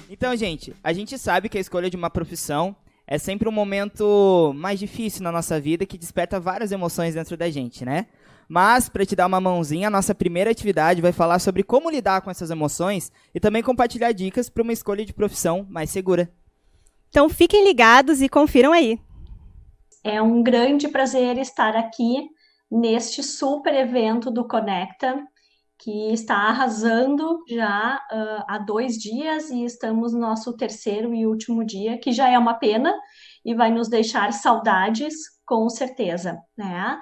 Então, gente, a gente sabe que a escolha de uma profissão é sempre um momento mais difícil na nossa vida que desperta várias emoções dentro da gente, né? Mas, para te dar uma mãozinha, a nossa primeira atividade vai falar sobre como lidar com essas emoções e também compartilhar dicas para uma escolha de profissão mais segura. Então fiquem ligados e confiram aí. É um grande prazer estar aqui neste super evento do Conecta, que está arrasando já há 2 dias e estamos no nosso terceiro e último dia, que já é uma pena e vai nos deixar saudades, com certeza, né?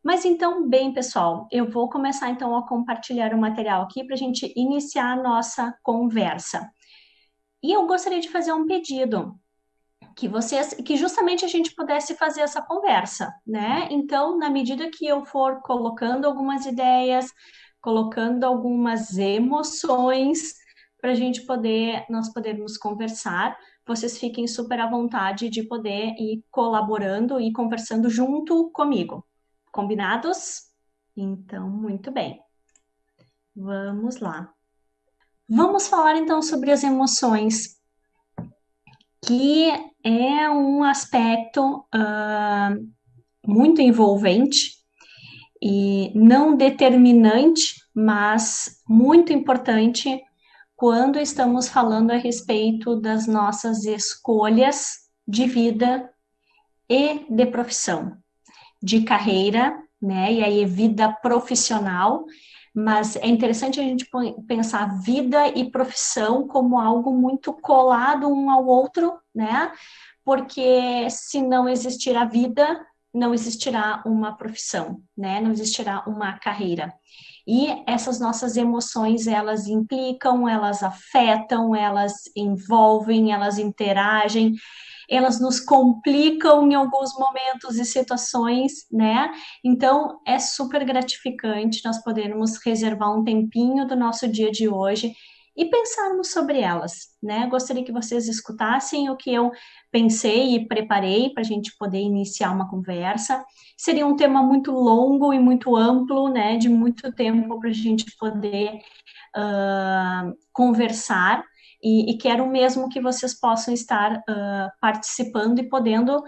Mas então, bem, pessoal, eu vou começar então a compartilhar o material aqui para a gente iniciar a nossa conversa. E eu gostaria de fazer um pedido, que justamente a gente pudesse fazer essa conversa, né? Então, na medida que eu for colocando algumas ideias, colocando algumas emoções para a gente nós podermos conversar, vocês fiquem super à vontade de poder ir colaborando e conversando junto comigo. Combinados? Então, muito bem. Vamos lá. Vamos falar então sobre as emoções, que é um aspecto muito envolvente e não determinante, mas muito importante quando estamos falando a respeito das nossas escolhas de vida e de profissão, de carreira, né? E aí vida profissional, mas é interessante a gente pensar vida e profissão como algo muito colado um ao outro, né? Porque se não existir a vida, não existirá uma profissão, né? Não existirá uma carreira. E essas nossas emoções, elas implicam, elas afetam, elas envolvem, elas interagem, elas nos complicam em alguns momentos e situações, né? Então, é super gratificante nós podermos reservar um tempinho do nosso dia de hoje e pensarmos sobre elas, né? Gostaria que vocês escutassem o que eu pensei e preparei para a gente poder iniciar uma conversa. Seria um tema muito longo e muito amplo, né? De muito tempo para a gente poder conversar. E quero mesmo que vocês possam estar participando e podendo,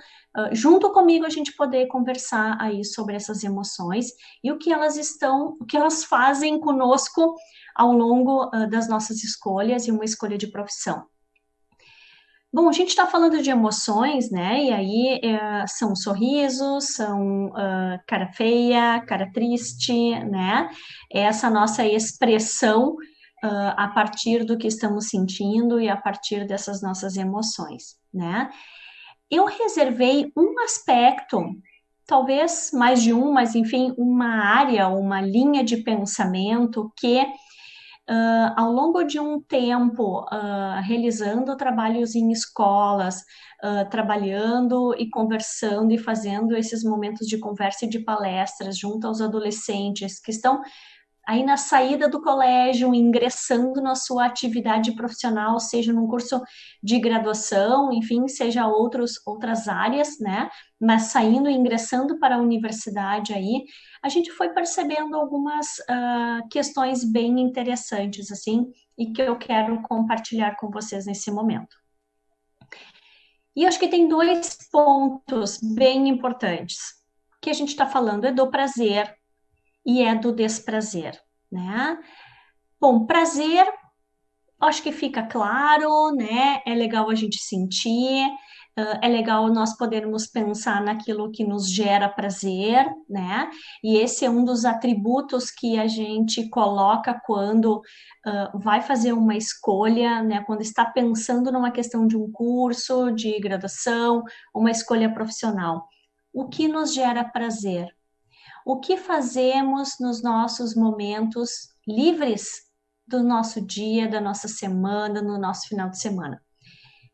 junto comigo, a gente poder conversar aí sobre essas emoções e o que elas fazem conosco ao longo das nossas escolhas e uma escolha de profissão. Bom, a gente está falando de emoções, né? E aí são sorrisos, são cara feia, cara triste, né? Essa nossa expressão a partir do que estamos sentindo e a partir dessas nossas emoções, né? Eu reservei um aspecto, talvez mais de um, mas enfim, uma área, uma linha de pensamento que ao longo de um tempo, realizando trabalhos em escolas, trabalhando e conversando e fazendo esses momentos de conversa e de palestras junto aos adolescentes que estão aí na saída do colégio, ingressando na sua atividade profissional, seja num curso de graduação, enfim, seja outras áreas, né? Mas saindo e ingressando para a universidade aí, a gente foi percebendo algumas questões bem interessantes, assim, e que eu quero compartilhar com vocês nesse momento. E acho que tem 2 pontos bem importantes, que a gente está falando é do prazer e é do desprazer, né? Bom, prazer, acho que fica claro, né? É legal a gente sentir, é legal nós podermos pensar naquilo que nos gera prazer, né? E esse é um dos atributos que a gente coloca quando vai fazer uma escolha, né? Quando está pensando numa questão de um curso, de graduação, uma escolha profissional. O que nos gera prazer? O que fazemos nos nossos momentos livres do nosso dia, da nossa semana, no nosso final de semana?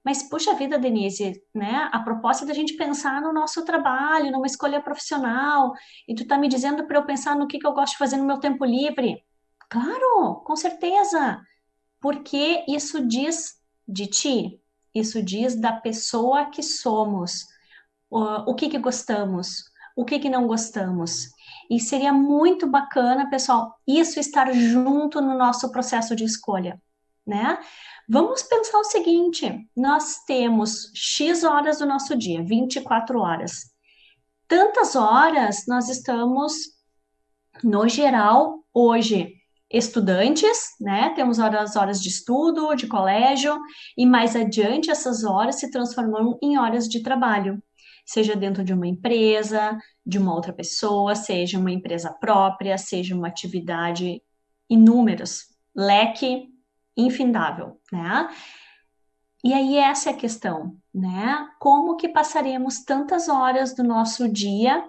Mas, puxa vida, Denise, né? A proposta é da gente pensar no nosso trabalho, numa escolha profissional, e tu tá me dizendo para eu pensar no que eu gosto de fazer no meu tempo livre. Claro, com certeza, porque isso diz de ti, isso diz da pessoa que somos, o que gostamos, o que não gostamos. E seria muito bacana, pessoal, isso estar junto no nosso processo de escolha, né? Vamos pensar o seguinte, nós temos X horas do nosso dia, 24 horas. Tantas horas nós estamos, no geral, hoje, estudantes, né? Temos horas de estudo, de colégio, e mais adiante essas horas se transformam em horas de trabalho, seja dentro de uma empresa, de uma outra pessoa, seja uma empresa própria, seja uma atividade, inúmeros, leque infindável, né? E aí essa é a questão, né? Como que passaremos tantas horas do nosso dia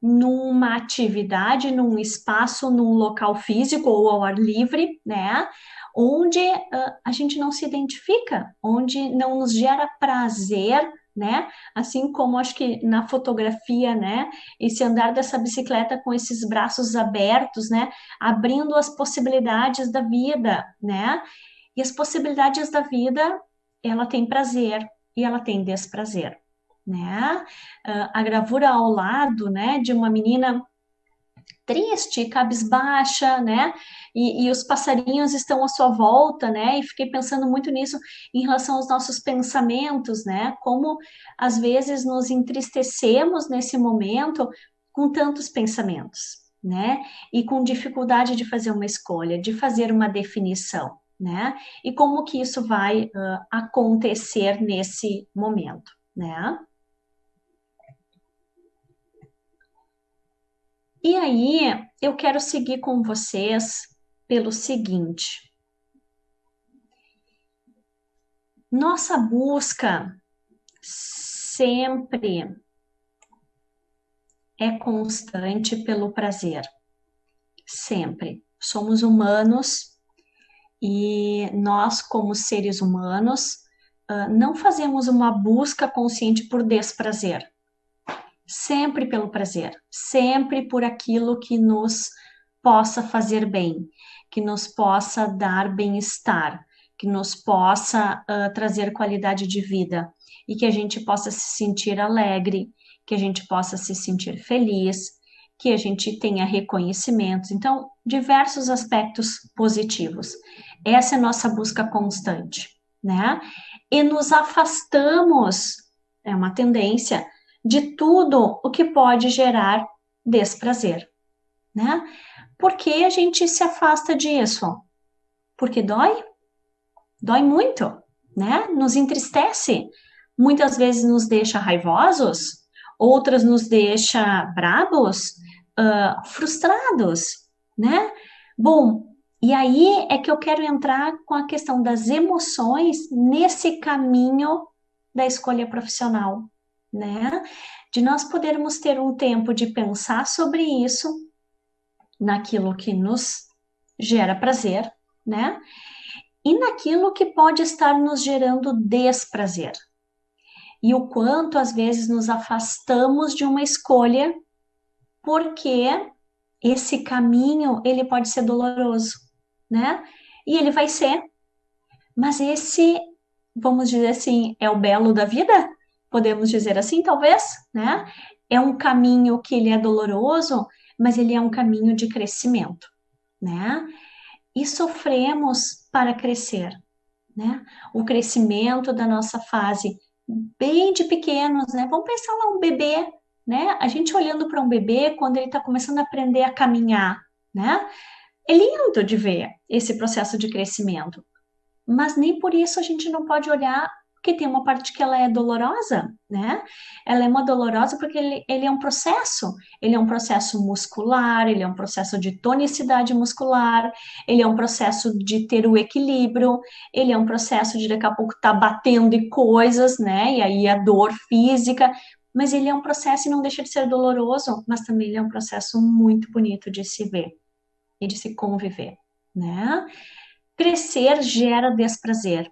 numa atividade, num espaço, num local físico ou ao ar livre, né? Onde a gente não se identifica, onde não nos gera prazer, né? Assim como acho que na fotografia, né? Esse andar dessa bicicleta com esses braços abertos, né? Abrindo as possibilidades da vida, né? E as possibilidades da vida, ela tem prazer e ela tem desprazer, né? A gravura ao lado, né, de uma menina triste, cabisbaixa, né? E os passarinhos estão à sua volta, né? E fiquei pensando muito nisso em relação aos nossos pensamentos, né? Como às vezes nos entristecemos nesse momento com tantos pensamentos, né? E com dificuldade de fazer uma escolha, de fazer uma definição, né? E como que isso vai acontecer nesse momento, né? E aí, eu quero seguir com vocês pelo seguinte: nossa busca sempre é constante pelo prazer. Sempre. Somos humanos e nós, como seres humanos, não fazemos uma busca consciente por desprazer. Sempre pelo prazer, sempre por aquilo que nos possa fazer bem, que nos possa dar bem-estar, que nos possa trazer qualidade de vida e que a gente possa se sentir alegre, que a gente possa se sentir feliz, que a gente tenha reconhecimentos. Então, diversos aspectos positivos. Essa é a nossa busca constante, né? E nos afastamos, é uma tendência, de tudo o que pode gerar desprazer, né? Por que a gente se afasta disso? Porque dói? Dói muito, né? Nos entristece. Muitas vezes nos deixa raivosos, outras nos deixa bravos, frustrados, né? Bom, e aí é que eu quero entrar com a questão das emoções nesse caminho da escolha profissional, né? De nós podermos ter um tempo de pensar sobre isso, naquilo que nos gera prazer, né? E naquilo que pode estar nos gerando desprazer. E o quanto às vezes nos afastamos de uma escolha porque esse caminho ele pode ser doloroso, né? E ele vai ser. Mas esse, vamos dizer assim, é o belo da vida? Podemos dizer assim, talvez, né? É um caminho que ele é doloroso, mas ele é um caminho de crescimento, né? E sofremos para crescer, né? O crescimento da nossa fase bem de pequenos, né? Vamos pensar lá um bebê, né? A gente olhando para um bebê quando ele está começando a aprender a caminhar, né? É lindo de ver esse processo de crescimento, mas nem por isso a gente não pode olhar que tem uma parte que ela é dolorosa, né? Ela é uma dolorosa porque ele ele é um processo muscular, ele é um processo de tonicidade muscular, ele é um processo de ter o equilíbrio, ele é um processo de daqui a pouco estar batendo em coisas, né? E aí a dor física, mas ele é um processo e não deixa de ser doloroso, mas também ele é um processo muito bonito de se ver e de se conviver, né? Crescer gera desprazer.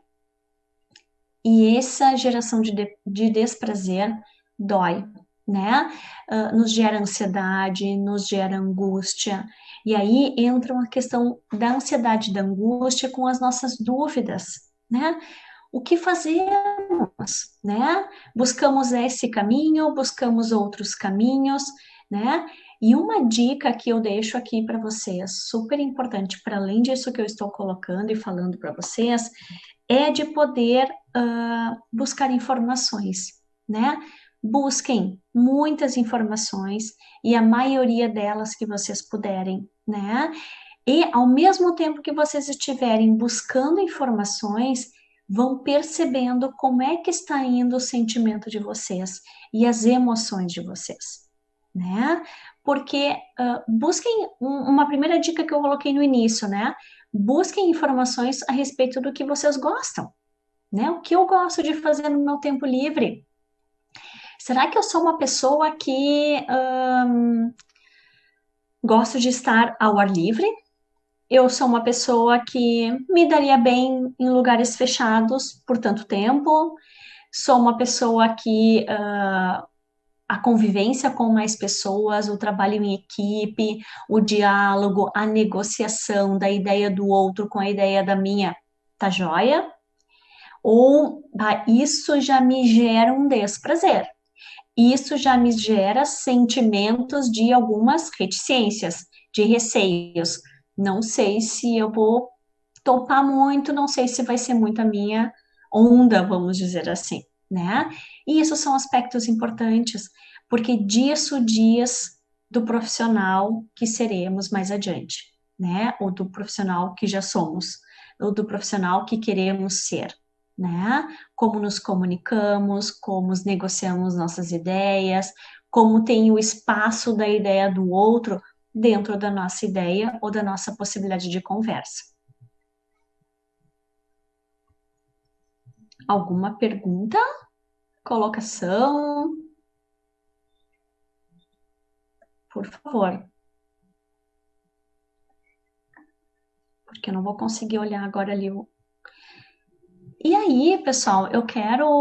E essa geração de desprazer dói, né? Nos gera ansiedade, nos gera angústia. E aí entra uma questão da ansiedade e da angústia com as nossas dúvidas, né? o que fazemos, né? Buscamos esse caminho, buscamos outros caminhos, né? E uma dica que eu deixo aqui para vocês, super importante, para além disso que eu estou colocando e falando para vocês, é de poder buscar informações, né? Busquem muitas informações e a maioria delas que vocês puderem, né? E ao mesmo tempo que vocês estiverem buscando informações, vão percebendo como é que está indo o sentimento de vocês e as emoções de vocês, né? Porque busquem uma primeira dica que eu coloquei no início, né? Busquem informações a respeito do que vocês gostam, né? O que eu gosto de fazer no meu tempo livre? Será que eu sou uma pessoa que gosto de estar ao ar livre? Eu sou uma pessoa que me daria bem em lugares fechados por tanto tempo. Sou uma pessoa que a convivência com mais pessoas, o trabalho em equipe, o diálogo, a negociação da ideia do outro com a ideia da minha, tá joia? Ou isso já me gera um desprazer. Isso já me gera sentimentos de algumas reticências, de receios. Não sei se eu vou topar muito, não sei se vai ser muito a minha onda, vamos dizer assim, né? E isso são aspectos importantes, porque disso diz do profissional que seremos mais adiante, né? Ou do profissional que já somos, ou do profissional que queremos ser, né? Como nos comunicamos, como negociamos nossas ideias, como tem o espaço da ideia do outro dentro da nossa ideia ou da nossa possibilidade de conversa. Alguma pergunta? Colocação? Por favor. Porque eu não vou conseguir olhar agora ali. E aí, pessoal, eu quero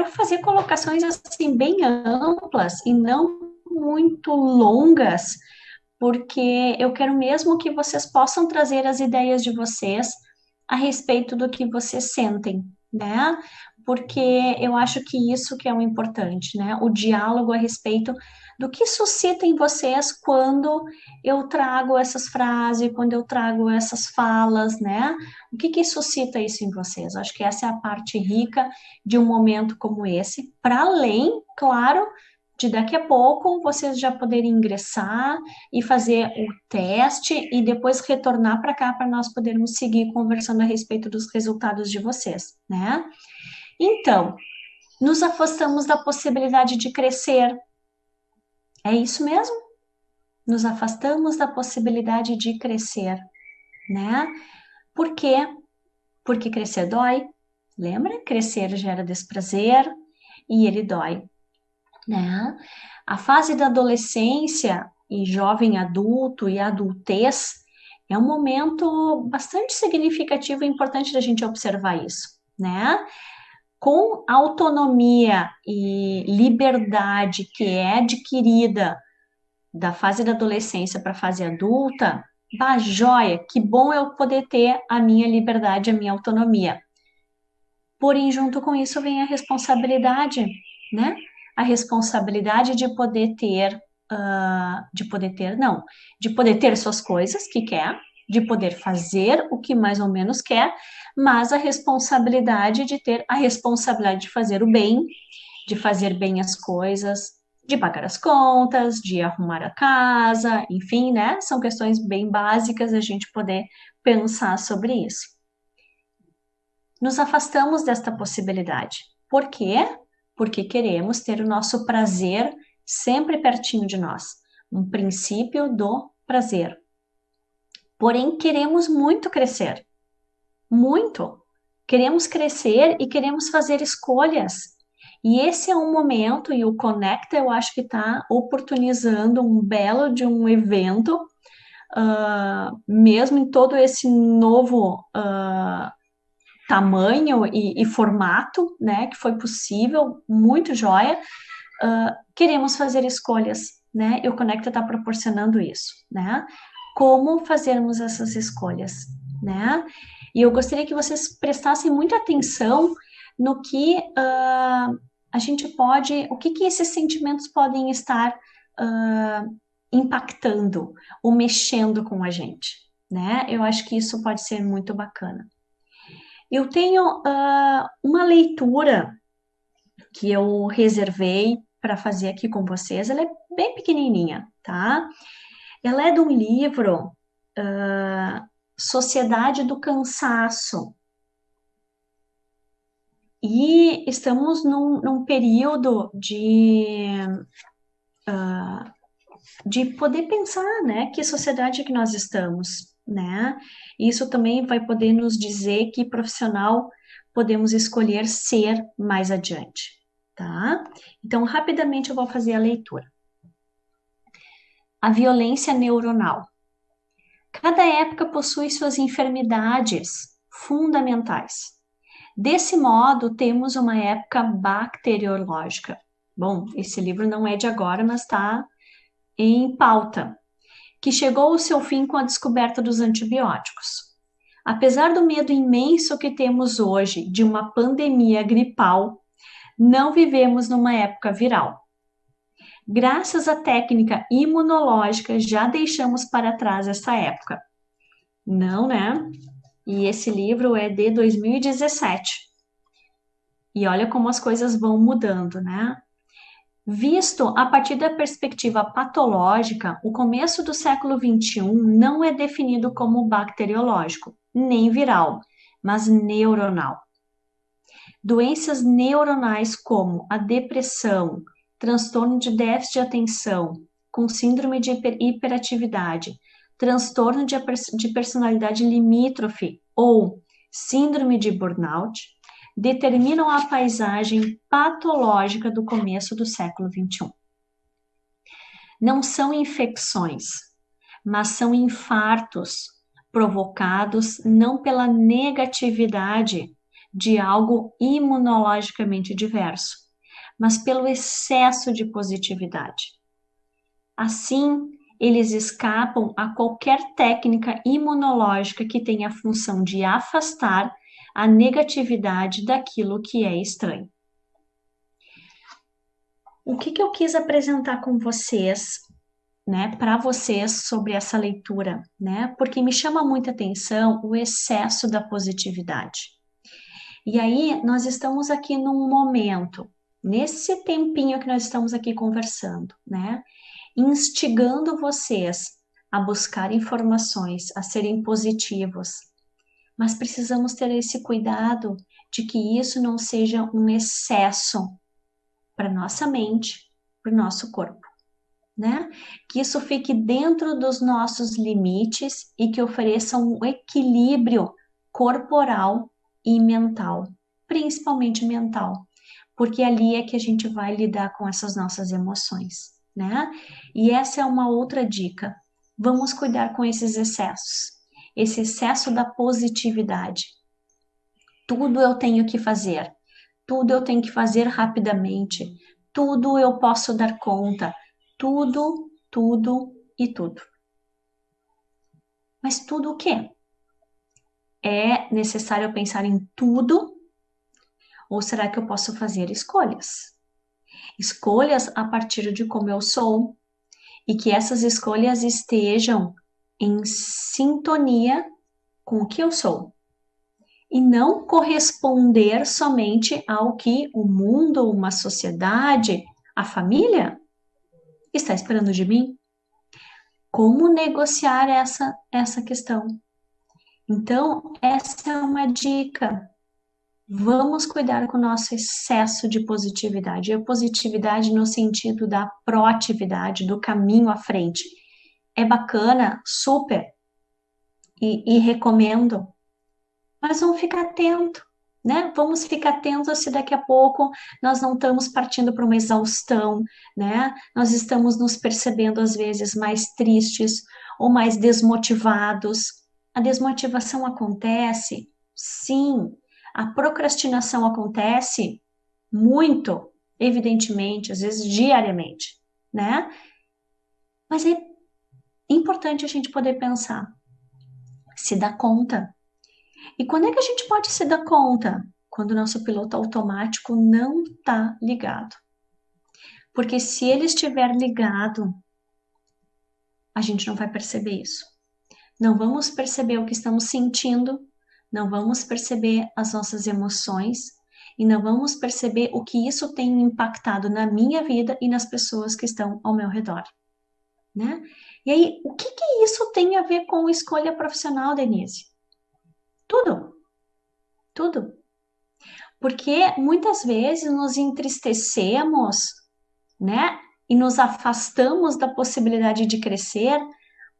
fazer colocações assim bem amplas e não muito longas, porque eu quero mesmo que vocês possam trazer as ideias de vocês a respeito do que vocês sentem, né? Porque eu acho que isso que é o importante, né? O diálogo a respeito do que suscita em vocês quando eu trago essas frases, quando eu trago essas falas, né? O que suscita isso em vocês? Acho que essa é a parte rica de um momento como esse, para além, claro, de daqui a pouco vocês já poderem ingressar e fazer o teste e depois retornar para cá para nós podermos seguir conversando a respeito dos resultados de vocês, né? Então, nos afastamos da possibilidade de crescer. É isso mesmo? Nos afastamos da possibilidade de crescer, né? Por quê? Porque crescer dói. Lembra? Crescer gera desprazer e ele dói, né? A fase da adolescência e jovem adulto e adultez é um momento bastante significativo e importante da gente observar isso, né? Com autonomia e liberdade que é adquirida da fase da adolescência para a fase adulta, bah, joia, que bom eu poder ter a minha liberdade, a minha autonomia. Porém, junto com isso vem a responsabilidade, né? A responsabilidade de poder ter, de poder ter suas coisas que quer, de poder fazer o que mais ou menos quer, mas a responsabilidade de ter a responsabilidade de fazer o bem, de fazer bem as coisas, de pagar as contas, de arrumar a casa, enfim, né? São questões bem básicas a gente poder pensar sobre isso. Nos afastamos desta possibilidade. Por quê? Porque queremos ter o nosso prazer sempre pertinho de nós. Um princípio do prazer. Porém, queremos muito crescer. Muito. Queremos crescer e queremos fazer escolhas. E esse é um momento, e o Conecta, eu acho que está oportunizando um belo de um evento, mesmo em todo esse novo tamanho e formato, né, que foi possível, muito joia, queremos fazer escolhas, né, e o Conecta está proporcionando isso, né, como fazermos essas escolhas, né, E eu gostaria que vocês prestassem muita atenção no que a gente pode, o que esses sentimentos podem estar impactando ou mexendo com a gente, né? Eu acho que isso pode ser muito bacana. Eu tenho uma leitura que eu reservei para fazer aqui com vocês. Ela é bem pequenininha, tá? Ela é de um livro, Sociedade do Cansaço. E estamos num período de poder pensar, né, que sociedade que nós estamos, né? Isso também vai poder nos dizer que profissional podemos escolher ser mais adiante, tá? Então, rapidamente eu vou fazer a leitura. A violência neuronal. Cada época possui suas enfermidades fundamentais. Desse modo, temos uma época bacteriológica. Bom, esse livro não é de agora, mas está em pauta, que chegou ao seu fim com a descoberta dos antibióticos. Apesar do medo imenso que temos hoje de uma pandemia gripal, não vivemos numa época viral. Graças à técnica imunológica, já deixamos para trás essa época. Não, né? E esse livro é de 2017. E olha como as coisas vão mudando, né? Visto a partir da perspectiva patológica, o começo do século XXI não é definido como bacteriológico, nem viral, mas neuronal. Doenças neuronais como a depressão, transtorno de déficit de atenção, com síndrome de hiperatividade, transtorno de personalidade limítrofe ou síndrome de burnout, determinam a paisagem patológica do começo do século XXI. Não são infecções, mas são infartos provocados não pela negatividade de algo imunologicamente diverso, mas pelo excesso de positividade. Assim, eles escapam a qualquer técnica imunológica que tenha a função de afastar a negatividade daquilo que é estranho. O que eu quis apresentar com vocês, né, para vocês sobre essa leitura, né? Porque me chama muita atenção o excesso da positividade. E aí, nós estamos aqui num momento, nesse tempinho que nós estamos aqui conversando, né? Instigando vocês a buscar informações, a serem positivos. Mas precisamos ter esse cuidado de que isso não seja um excesso para nossa mente, para o nosso corpo, né? Que isso fique dentro dos nossos limites e que ofereça um equilíbrio corporal e mental, principalmente mental, porque ali é que a gente vai lidar com essas nossas emoções, né? E essa é uma outra dica. Vamos cuidar com esses excessos. Esse excesso da positividade. Tudo eu tenho que fazer. Tudo eu tenho que fazer rapidamente. Tudo eu posso dar conta. Tudo, tudo e tudo. Mas tudo o quê? É necessário pensar em tudo? Ou será que eu posso fazer escolhas? Escolhas a partir de como eu sou. E que essas escolhas estejam em sintonia com o que eu sou. E não corresponder somente ao que o mundo, uma sociedade, a família está esperando de mim. Como negociar essa questão? Então, essa é uma dica. Vamos cuidar com o nosso excesso de positividade. E a positividade no sentido da proatividade, do caminho à frente. É bacana, super, e recomendo. Mas vamos ficar atento, né? Vamos ficar atentos se daqui a pouco nós não estamos partindo para uma exaustão, né? Nós estamos nos percebendo às vezes mais tristes ou mais desmotivados. A desmotivação acontece, sim. A procrastinação acontece muito, evidentemente, às vezes diariamente, né? Mas é importante a gente poder pensar, se dá conta. E quando é que a gente pode se dar conta? Quando o nosso piloto automático não está ligado. Porque se ele estiver ligado, a gente não vai perceber isso. Não vamos perceber o que estamos sentindo, não vamos perceber as nossas emoções e não vamos perceber o que isso tem impactado na minha vida e nas pessoas que estão ao meu redor, né? E aí, o que isso tem a ver com escolha profissional, Denise? Tudo, tudo. Porque muitas vezes nos entristecemos, né? E nos afastamos da possibilidade de crescer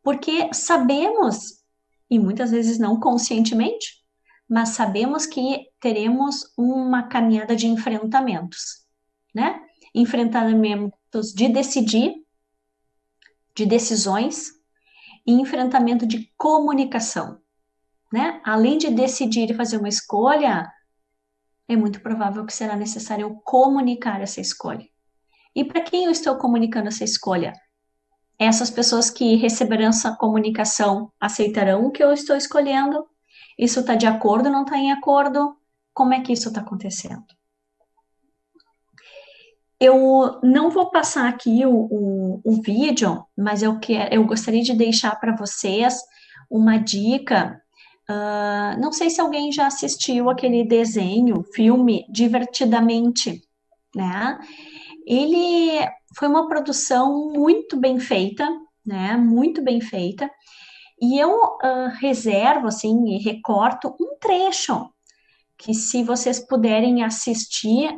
porque sabemos, e muitas vezes não conscientemente, mas sabemos que teremos uma caminhada de enfrentamentos, né? Enfrentamentos de decidir, de decisões e enfrentamento de comunicação, né? Além de decidir e fazer uma escolha, é muito provável que será necessário eu comunicar essa escolha. E para quem eu estou comunicando essa escolha? Essas pessoas que receberão essa comunicação aceitarão o que eu estou escolhendo? Isso está de acordo ou não está em acordo? Como é que isso está acontecendo? Eu não vou passar aqui o vídeo, mas eu gostaria de deixar para vocês uma dica. Não sei se alguém já assistiu aquele desenho, filme Divertidamente, né? Ele foi uma produção muito bem feita, né? Muito bem feita. E eu reservo, assim, e recorto um trecho que se vocês puderem assistir,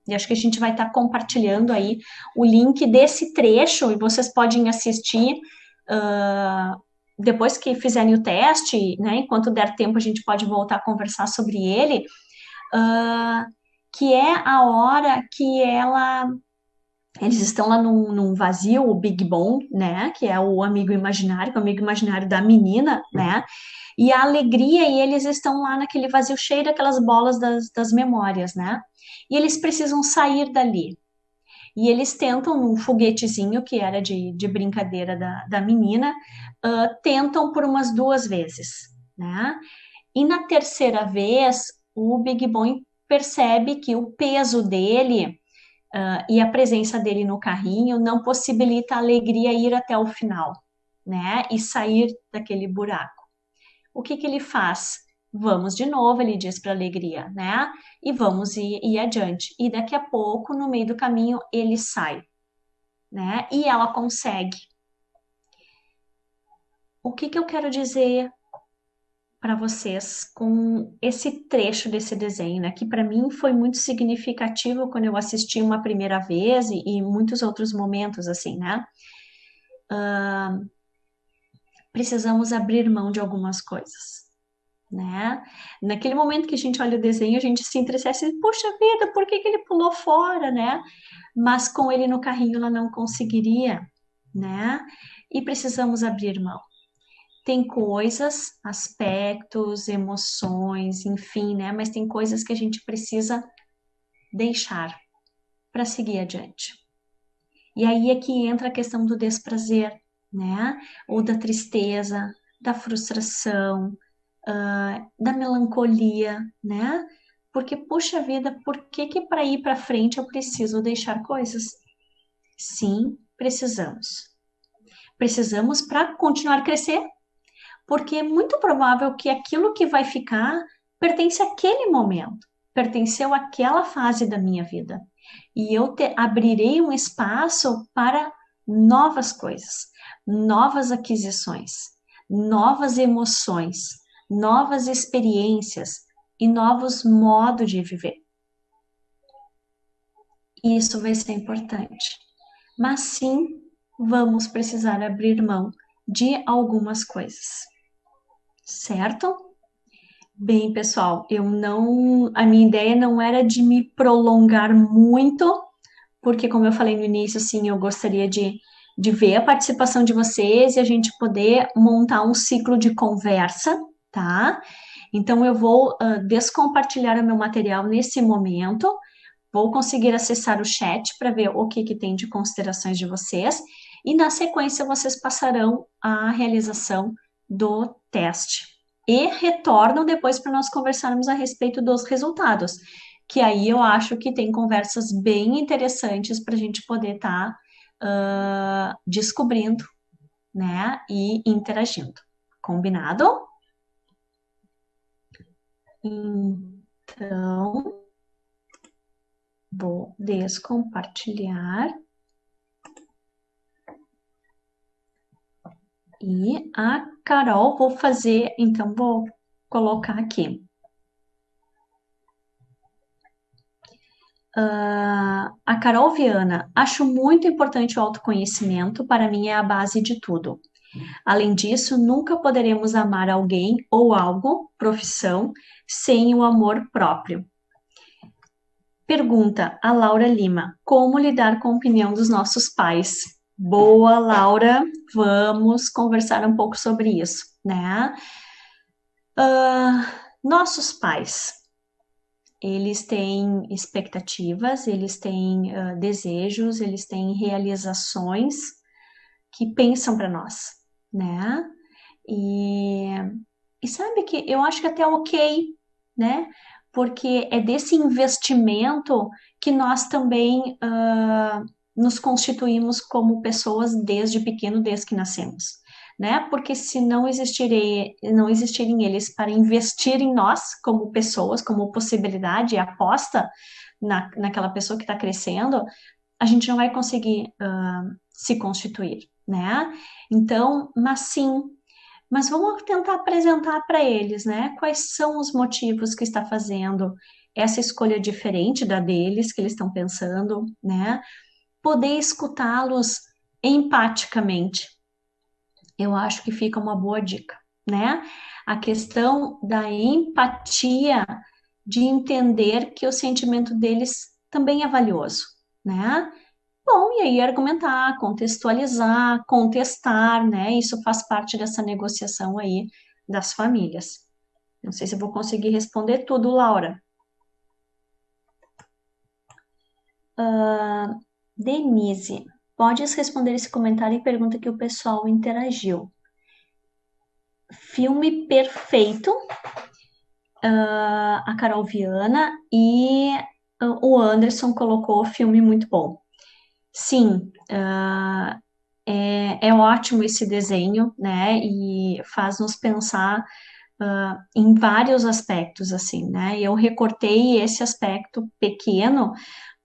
e acho que a gente vai estar compartilhando aí o link desse trecho, e vocês podem assistir depois que fizerem o teste, né? Enquanto der tempo, a gente pode voltar a conversar sobre ele, que é a hora que eles estão lá num vazio, o Big Bom, né? Que é o amigo imaginário, que é o amigo imaginário da menina, né? E a alegria, e eles estão lá naquele vazio cheio daquelas bolas das memórias, né? E eles precisam sair dali. E eles tentam, num foguetezinho que era de brincadeira da menina, tentam por umas 2 vezes, né? E na terceira vez, o Big Bom percebe que o peso dele e a presença dele no carrinho não possibilita a alegria ir até o final, né? E sair daquele buraco. O que ele faz? Vamos de novo, ele diz para a alegria, né? E vamos ir adiante. E daqui a pouco, no meio do caminho, ele sai, né? E ela consegue. O que eu quero dizer para vocês com esse trecho desse desenho, né? Que para mim foi muito significativo quando eu assisti uma primeira vez e muitos outros momentos assim, né? Precisamos abrir mão de algumas coisas, né? Naquele momento que a gente olha o desenho, a gente se entristece e, puxa vida, por que ele pulou fora, né? Mas com ele no carrinho ela não conseguiria, né? E precisamos abrir mão. Tem coisas, aspectos, emoções, enfim, né? Mas tem coisas que a gente precisa deixar para seguir adiante. E aí é que entra a questão do desprazer, né? Ou da tristeza, da frustração, da melancolia, né? Porque, puxa vida, por que para ir para frente eu preciso deixar coisas? Sim, precisamos. Precisamos para continuar a crescer, porque é muito provável que aquilo que vai ficar pertence àquele momento, pertenceu àquela fase da minha vida. E eu abrirei um espaço para novas coisas, novas aquisições, novas emoções, novas experiências e novos modos de viver. Isso vai ser importante. Mas sim, vamos precisar abrir mão de algumas coisas. Certo? Bem, pessoal, a minha ideia não era de me prolongar muito, porque como eu falei no início, assim, eu gostaria de ver a participação de vocês e a gente poder montar um ciclo de conversa, tá? Então eu vou descompartilhar o meu material nesse momento, vou conseguir acessar o chat para ver o que tem de considerações de vocês, e na sequência vocês passarão a realização do teste. e retornam depois para nós conversarmos a respeito dos resultados, que aí eu acho que tem conversas bem interessantes para a gente poder estar descobrindo, né, e interagindo. Combinado? Então, vou descompartilhar. E a Carol, vou colocar aqui. A Carol Viana, acho muito importante o autoconhecimento, para mim é a base de tudo. Além disso, nunca poderemos amar alguém ou algo, profissão, sem o amor próprio. Pergunta a Laura Lima, como lidar com a opinião dos nossos pais? Boa, Laura, vamos conversar um pouco sobre isso, né? Nossos pais, eles têm expectativas, eles têm desejos, eles têm realizações que pensam para nós, né? E sabe que eu acho que até ok, né? Porque é desse investimento que nós também nos constituímos como pessoas desde pequeno, desde que nascemos, né? Porque se não existirem eles para investir em nós como pessoas, como possibilidade, aposta naquela pessoa que está crescendo, a gente não vai conseguir se constituir, né? Então, mas vamos tentar apresentar para eles, né? Quais são os motivos que está fazendo essa escolha diferente da deles, que eles estão pensando, né? Poder escutá-los empaticamente. Eu acho que fica uma boa dica, né? A questão da empatia, de entender que o sentimento deles também é valioso, né? Bom, e aí argumentar, contextualizar, contestar, né? Isso faz parte dessa negociação aí das famílias. Não sei se eu vou conseguir responder tudo, Laura. Denise, podes responder esse comentário e pergunta que o pessoal interagiu. Filme perfeito, a Carol Viana, e o Anderson colocou filme muito bom. Sim, é ótimo esse desenho, né? E faz nos pensar em vários aspectos, assim, né? Eu recortei esse aspecto pequeno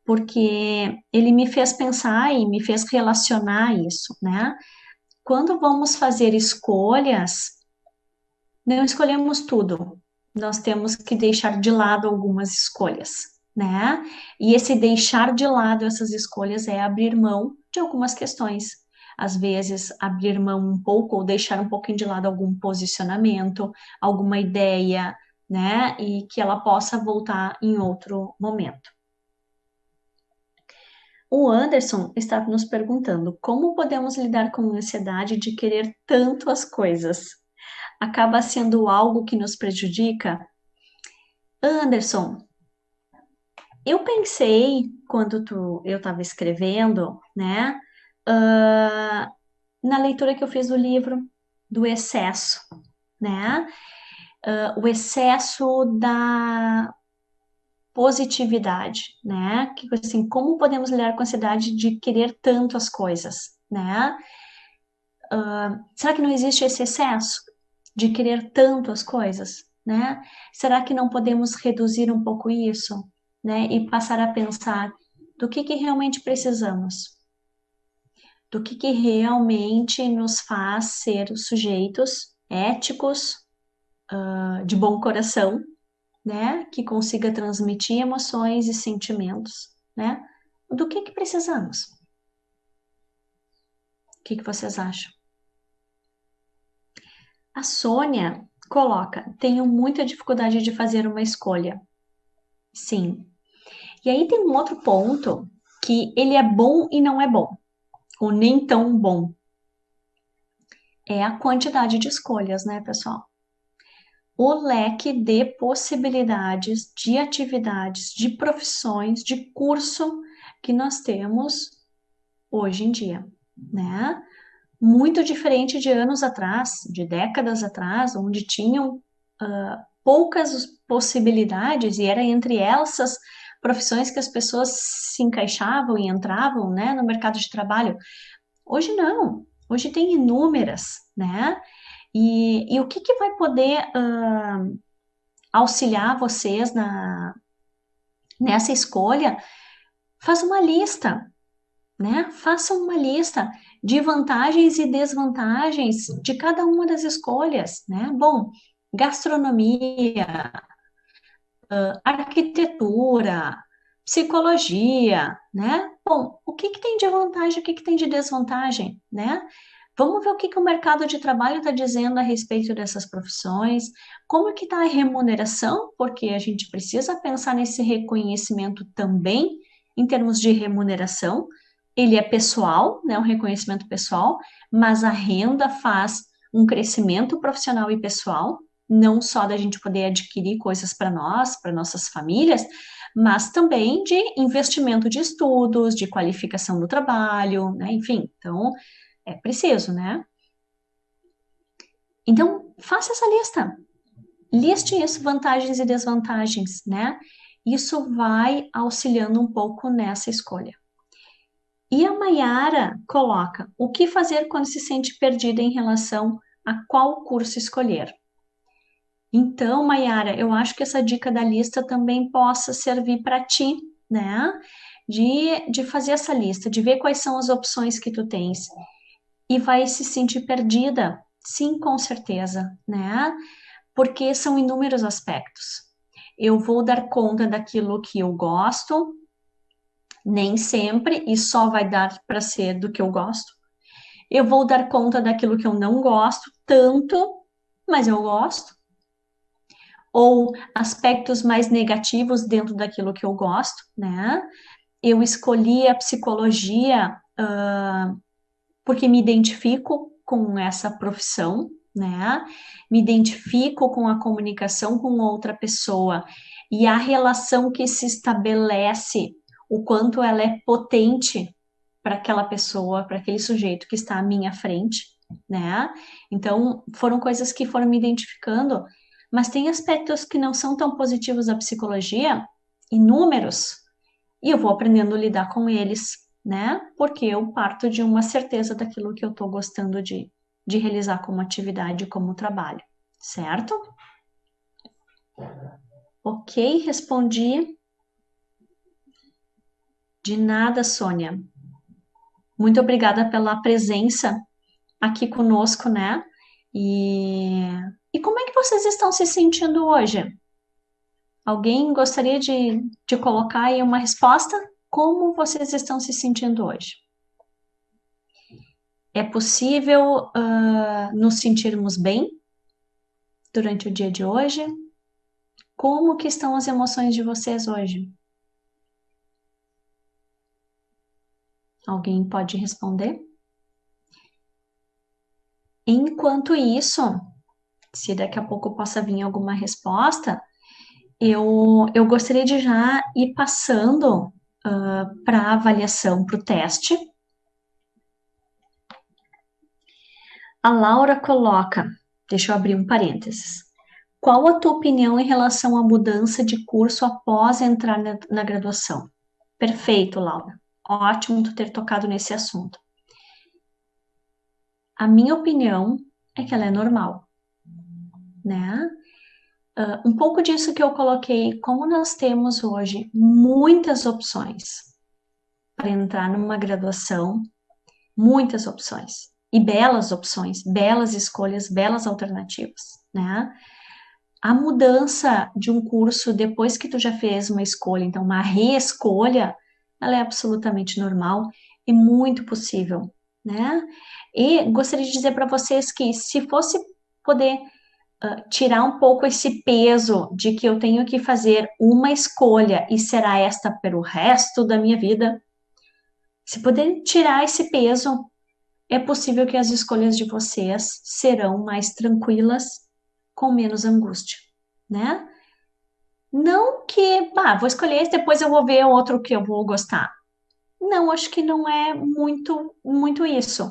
porque ele me fez pensar e me fez relacionar isso, né? Quando vamos fazer escolhas, não escolhemos tudo. Nós temos que deixar de lado algumas escolhas, né? E esse deixar de lado essas escolhas é abrir mão de algumas questões. Às vezes, abrir mão um pouco ou deixar um pouquinho de lado algum posicionamento, alguma ideia, né? E que ela possa voltar em outro momento. O Anderson está nos perguntando como podemos lidar com a ansiedade de querer tanto as coisas? Acaba sendo algo que nos prejudica? Anderson, eu pensei, quando eu estava escrevendo, né, na leitura que eu fiz do livro, do excesso, né, o excesso da positividade, né, que assim, como podemos lidar com a ansiedade de querer tanto as coisas, né, será que não existe esse excesso de querer tanto as coisas, né? Será que não podemos reduzir um pouco isso, né? E passar a pensar do que realmente precisamos, do que realmente nos faz ser sujeitos éticos, de bom coração, né? Que consiga transmitir emoções e sentimentos, né? Do que precisamos? O que vocês acham? A Sônia coloca: tenho muita dificuldade de fazer uma escolha. Sim. E aí tem um outro ponto que ele é bom e não é bom, ou nem tão bom. É a quantidade de escolhas, né, pessoal? O leque de possibilidades, de atividades, de profissões, de curso que nós temos hoje em dia, né? Muito diferente de anos atrás, de décadas atrás, onde tinham poucas possibilidades, e era entre essas profissões que as pessoas se encaixavam e entravam, né, no mercado de trabalho. Hoje não, hoje tem inúmeras, né? E o que vai poder auxiliar vocês nessa escolha? Faz uma lista, né? Faça uma lista de vantagens e desvantagens de cada uma das escolhas, né? Bom, gastronomia, arquitetura, psicologia, né? Bom, o que tem de vantagem, o que tem de desvantagem, né? Vamos ver o que o mercado de trabalho está dizendo a respeito dessas profissões, como que está a remuneração, porque a gente precisa pensar nesse reconhecimento também em termos de remuneração. Ele é pessoal, né, um reconhecimento pessoal, mas a renda faz um crescimento profissional e pessoal, não só da gente poder adquirir coisas para nós, para nossas famílias, mas também de investimento de estudos, de qualificação do trabalho, né? Enfim, então é preciso, né? Então, faça essa lista. Liste isso, vantagens e desvantagens, né? Isso vai auxiliando um pouco nessa escolha. E a Maiara coloca: o que fazer quando se sente perdida em relação a qual curso escolher? Então, Maiara, eu acho que essa dica da lista também possa servir para ti, né? De fazer essa lista, de ver quais são as opções que tu tens. E vai se sentir perdida? Sim, com certeza, né? Porque são inúmeros aspectos. Eu vou dar conta daquilo que eu gosto, nem sempre, e só vai dar para ser do que eu gosto. Eu vou dar conta daquilo que eu não gosto tanto, mas eu gosto. Ou aspectos mais negativos dentro daquilo que eu gosto, né? Eu escolhi a psicologia porque me identifico com essa profissão, né? Me identifico com a comunicação com outra pessoa e a relação que se estabelece, o quanto ela é potente para aquela pessoa, para aquele sujeito que está à minha frente, né? Então, foram coisas que foram me identificando, mas tem aspectos que não são tão positivos da psicologia, inúmeros, e eu vou aprendendo a lidar com eles, né? Porque eu parto de uma certeza daquilo que eu estou gostando de realizar como atividade, como trabalho, certo? Ok, respondi. De nada, Sônia. Muito obrigada pela presença aqui conosco, né? E como é que vocês estão se sentindo hoje? Alguém gostaria de colocar aí uma resposta? Como vocês estão se sentindo hoje? É possível nos sentirmos bem durante o dia de hoje? Como que estão as emoções de vocês hoje? Alguém pode responder? Enquanto isso, se daqui a pouco possa vir alguma resposta, eu gostaria de já ir passando para a avaliação, para o teste. A Laura coloca, deixa eu abrir um parênteses. Qual a tua opinião em relação à mudança de curso após entrar na graduação? Perfeito, Laura. Ótimo tu ter tocado nesse assunto. A minha opinião é que ela é normal, né? Um pouco disso que eu coloquei, como nós temos hoje muitas opções para entrar numa graduação, muitas opções, e belas opções, belas escolhas, belas alternativas, né? A mudança de um curso depois que tu já fez uma escolha, então uma reescolha, ela é absolutamente normal e muito possível, né? E gostaria de dizer para vocês que se fosse poder tirar um pouco esse peso de que eu tenho que fazer uma escolha e será esta pelo resto da minha vida, se puder tirar esse peso, é possível que as escolhas de vocês serão mais tranquilas, com menos angústia, né? Não que, vou escolher esse, depois eu vou ver outro que eu vou gostar. Não, acho que não é muito isso.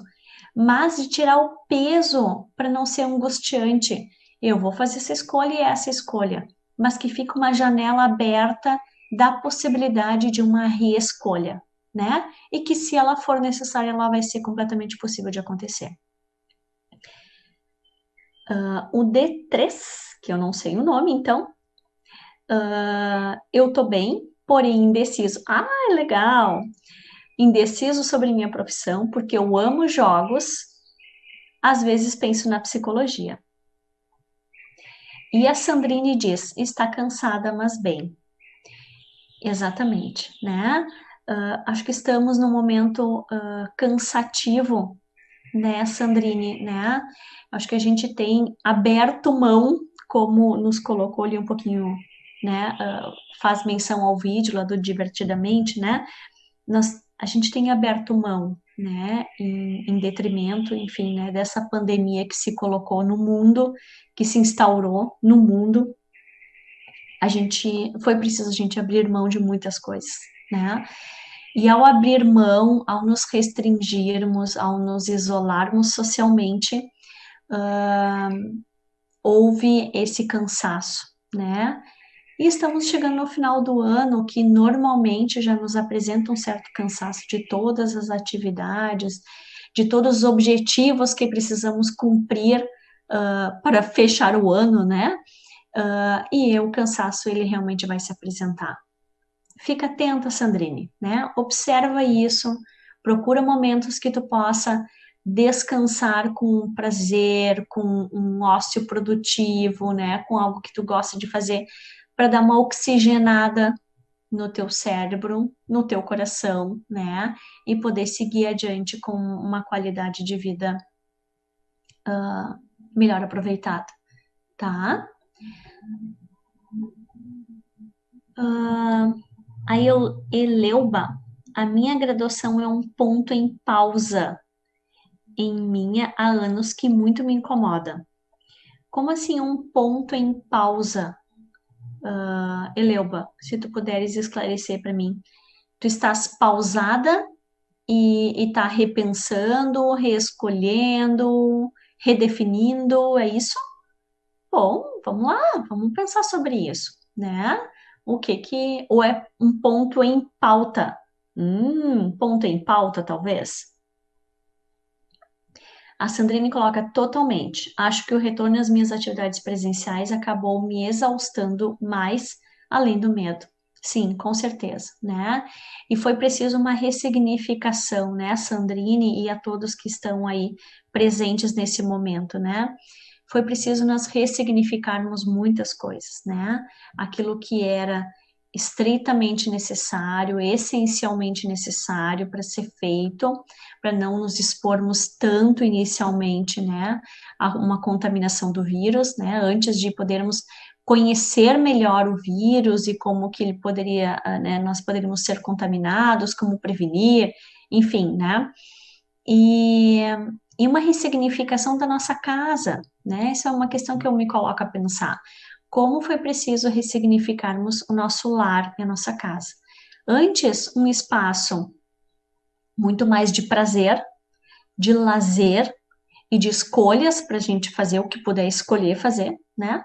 Mas de tirar o peso para não ser angustiante eu vou fazer essa escolha e essa escolha, mas que fica uma janela aberta da possibilidade de uma reescolha, né? E que se ela for necessária, ela vai ser completamente possível de acontecer. O D3, que eu não sei o nome, então, eu tô bem, porém indeciso. Ah, legal! Indeciso sobre minha profissão, porque eu amo jogos, às vezes penso na psicologia. E a Sandrine diz, está cansada, mas bem. Exatamente, né? Acho que estamos num momento cansativo, né, Sandrine, né? Acho que a gente tem aberto mão, como nos colocou ali um pouquinho, né? Faz menção ao vídeo lá do Divertidamente, né? A gente tem aberto mão, né? Em detrimento, enfim, né? Dessa pandemia que se colocou no mundo, que se instaurou no mundo. Foi preciso a gente abrir mão de muitas coisas, né? E ao abrir mão, ao nos restringirmos, ao nos isolarmos socialmente, houve esse cansaço, né? E estamos chegando no final do ano, que normalmente já nos apresenta um certo cansaço de todas as atividades, de todos os objetivos que precisamos cumprir para fechar o ano, né? E o cansaço, ele realmente vai se apresentar. Fica atenta, Sandrine, né? Observa isso, procura momentos que tu possa descansar com prazer, com um ócio produtivo, né? Com algo que tu gosta de fazer, para dar uma oxigenada no teu cérebro, no teu coração, né? E poder seguir adiante com uma qualidade de vida melhor aproveitada, tá? A Eleuba, a minha graduação é um ponto em pausa em minha há anos que muito me incomoda. Como assim um ponto em pausa, Eleuba? Se tu puderes esclarecer para mim. Tu estás pausada e tá repensando, reescolhendo, redefinindo, é isso? Bom, vamos lá, vamos pensar sobre isso, né? Ou é um ponto em pauta? Ponto em pauta, talvez? A Sandrine coloca totalmente. Acho que o retorno às minhas atividades presenciais acabou me exaustando mais, além do medo. Sim, com certeza, né? E foi preciso uma ressignificação, né, Sandrine e a todos que estão aí presentes nesse momento, né? Foi preciso nós ressignificarmos muitas coisas, né? Aquilo que era estritamente necessário, essencialmente necessário para ser feito, para não nos expormos tanto inicialmente, né, a uma contaminação do vírus, né, antes de podermos conhecer melhor o vírus e como que ele poderia, né, nós poderíamos ser contaminados, como prevenir, enfim, né, e uma ressignificação da nossa casa, né, essa é uma questão que eu me coloco a pensar. Como foi preciso ressignificarmos o nosso lar e a nossa casa. Antes, um espaço muito mais de prazer, de lazer e de escolhas para a gente fazer o que puder escolher fazer, né?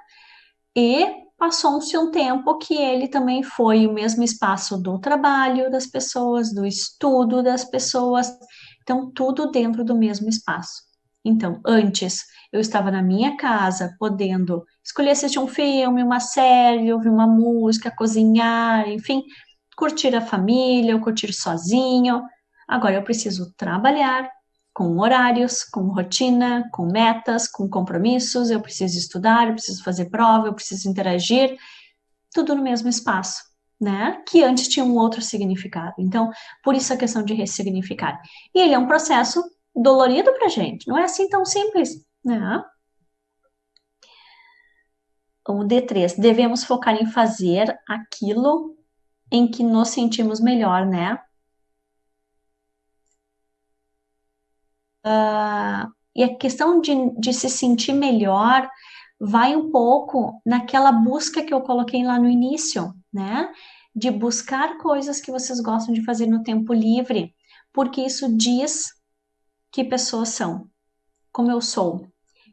E passou-se um tempo que ele também foi o mesmo espaço do trabalho das pessoas, do estudo das pessoas, então tudo dentro do mesmo espaço. Então, antes eu estava na minha casa, podendo escolher assistir um filme, uma série, ouvir uma música, cozinhar, enfim, curtir a família, ou curtir sozinho. Agora eu preciso trabalhar com horários, com rotina, com metas, com compromissos, eu preciso estudar, eu preciso fazer prova, eu preciso interagir, tudo no mesmo espaço, né? Que antes tinha um outro significado. Então, por isso a questão de ressignificar. E ele é um processo dolorido pra gente, não é assim tão simples, né? O D3, devemos focar em fazer aquilo em que nos sentimos melhor, né? E a questão de se sentir melhor vai um pouco naquela busca que eu coloquei lá no início, né? De buscar coisas que vocês gostam de fazer no tempo livre, porque isso diz que pessoas são, como eu sou.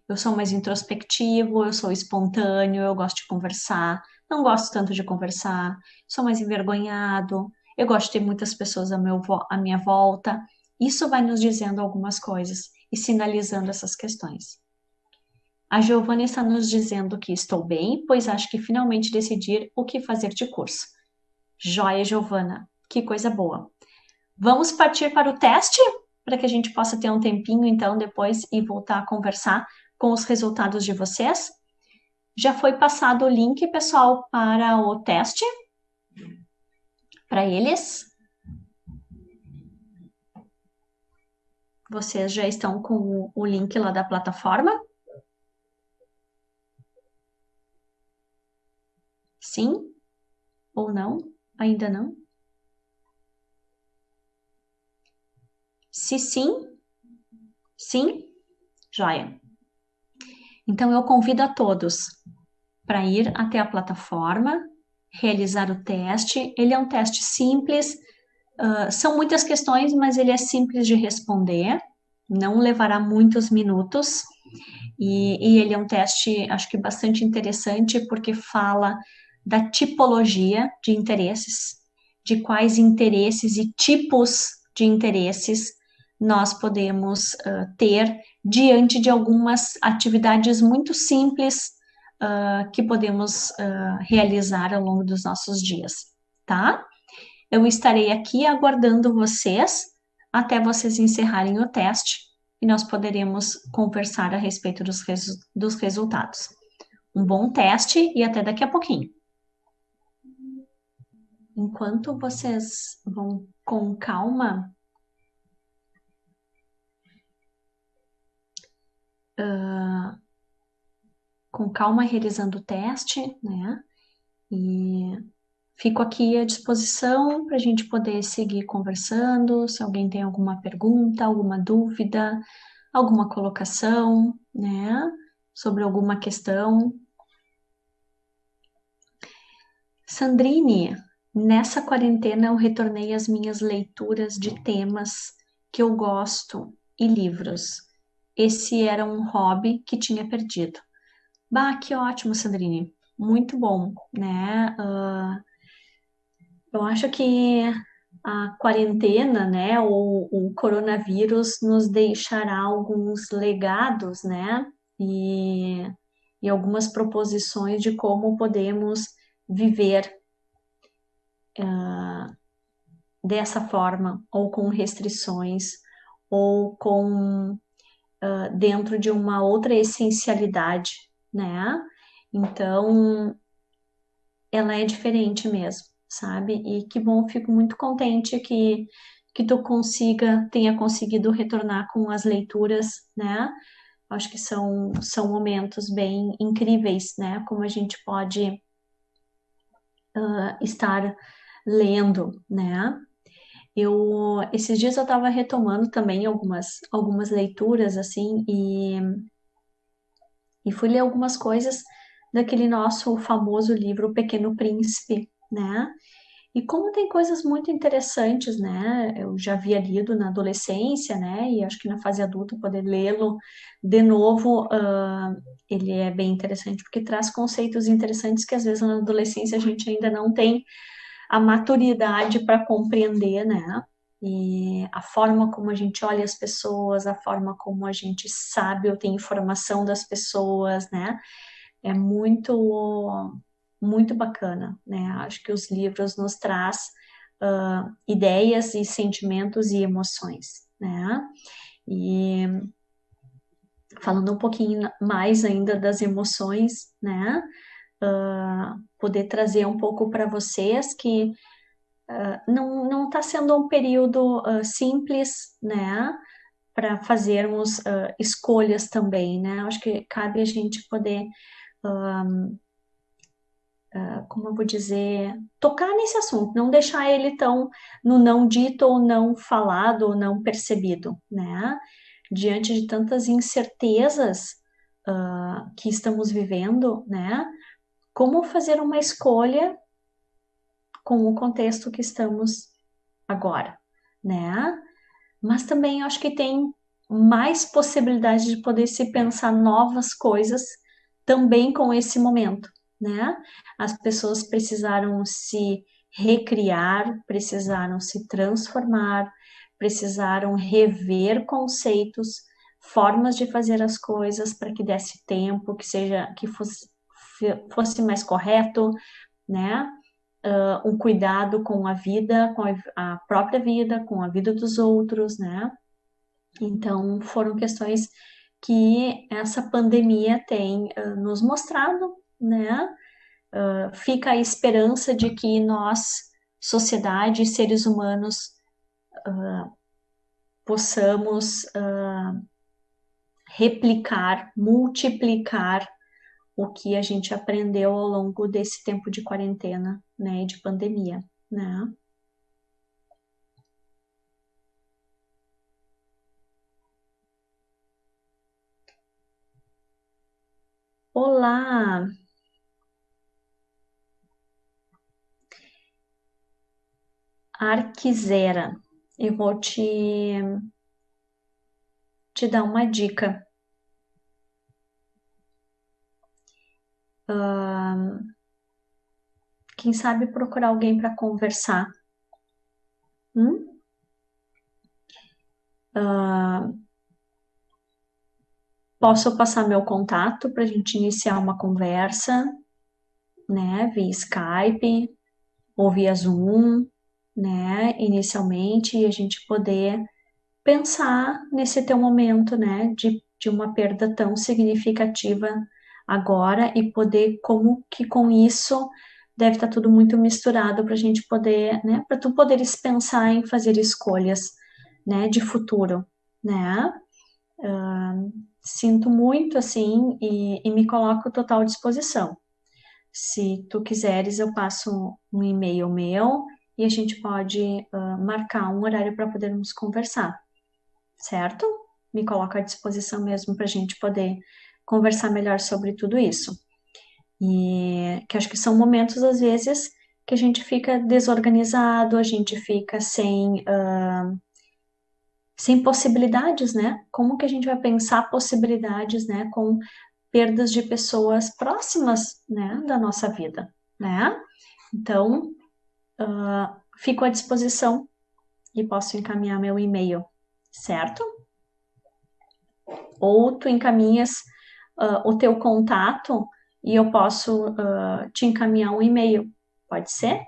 eu sou mais introspectivo, eu sou espontâneo, eu gosto de conversar, não gosto tanto de conversar, sou mais envergonhado, eu gosto de ter muitas pessoas à minha volta. Isso vai nos dizendo algumas coisas e sinalizando essas questões. A Giovana está nos dizendo que estou bem, pois acho que finalmente decidir o que fazer de curso. Joia, Giovana, que coisa boa. Vamos partir para o teste, para que a gente possa ter um tempinho, então, depois e voltar a conversar com os resultados de vocês. Já foi passado o link, pessoal, para o teste, para eles. Vocês já estão com o link lá da plataforma? Sim? Ou não? Ainda não? Se sim, sim, joia. Então eu convido a todos para ir até a plataforma, realizar o teste. Ele é um teste simples, são muitas questões, mas ele é simples de responder, não levará muitos minutos. E ele é um teste, acho que bastante interessante, porque fala da tipologia de interesses, de quais interesses e tipos de interesses nós podemos ter diante de algumas atividades muito simples que podemos realizar ao longo dos nossos dias, tá? Eu estarei aqui aguardando vocês até vocês encerrarem o teste e nós poderemos conversar a respeito dos resultados. Um bom teste e até daqui a pouquinho. Enquanto vocês vão com calma realizando o teste, né? E fico aqui à disposição para a gente poder seguir conversando. Se alguém tem alguma pergunta, alguma dúvida, alguma colocação, né? Sobre alguma questão. Sandrine, nessa quarentena eu retornei às minhas leituras de temas que eu gosto e livros. Esse era um hobby que tinha perdido. Bah, que ótimo, Sandrine. Muito bom, né? Eu acho que a quarentena, né, ou o coronavírus nos deixará alguns legados, né? E algumas proposições de como podemos viver dessa forma, ou com restrições, ou com dentro de uma outra essencialidade, né? Então, ela é diferente mesmo, sabe? E que bom, fico muito contente que tu tenha conseguido retornar com as leituras, né? Acho que são momentos bem incríveis, né? Como a gente pode estar lendo, né? Esses dias eu estava retomando também algumas leituras, assim, e fui ler algumas coisas daquele nosso famoso livro O Pequeno Príncipe, né? E como tem coisas muito interessantes, né? Eu já havia lido na adolescência, né? E acho que na fase adulta poder lê-lo de novo, ele é bem interessante, porque traz conceitos interessantes que às vezes na adolescência a gente ainda não tem a maturidade para compreender, né? E a forma como a gente olha as pessoas, a forma como a gente sabe ou tem informação das pessoas, né? É muito bacana, né? Acho que os livros nos traz ideias e sentimentos e emoções, né? E falando um pouquinho mais ainda das emoções, né? Poder trazer um pouco para vocês que não está sendo um período simples, né? Para fazermos escolhas também, né? Acho que cabe a gente poder como eu vou dizer, tocar nesse assunto, não deixar ele tão no não dito ou não falado ou não percebido, né? Diante de tantas incertezas que estamos vivendo, né? Como fazer uma escolha com o contexto que estamos agora, né? Mas também acho que tem mais possibilidade de poder se pensar novas coisas também com esse momento, né? As pessoas precisaram se recriar, precisaram se transformar, precisaram rever conceitos, formas de fazer as coisas para que desse tempo, que fosse mais correto, né? Um cuidado com a vida, com a própria vida, com a vida dos outros, né? Então, foram questões que essa pandemia tem nos mostrado, né? Fica a esperança de que nós, sociedade, seres humanos, possamos replicar, multiplicar o que a gente aprendeu ao longo desse tempo de quarentena, né, e de pandemia, né? Olá! Arquizera, eu vou te dar uma dica. Quem sabe procurar alguém para conversar. Posso passar meu contato para a gente iniciar uma conversa, né, via Skype ou via Zoom, né, inicialmente, e a gente poder pensar nesse teu momento, né, de uma perda tão significativa agora e poder como que com isso deve estar tudo muito misturado para a gente poder, né, para tu poderes pensar em fazer escolhas, né, de futuro, né? Sinto muito assim e me coloco total disposição. Se tu quiseres, eu passo um e-mail meu e a gente pode marcar um horário para podermos conversar, certo? Me coloco à disposição mesmo para a gente poder conversar melhor sobre tudo isso. E que acho que são momentos, às vezes, que a gente fica desorganizado, a gente fica sem possibilidades, né? Como que a gente vai pensar possibilidades, né? Com perdas de pessoas próximas, né? Da nossa vida, né? Então, fico à disposição e posso encaminhar meu e-mail, certo? Ou tu encaminhas o teu contato e eu posso te encaminhar um e-mail, pode ser?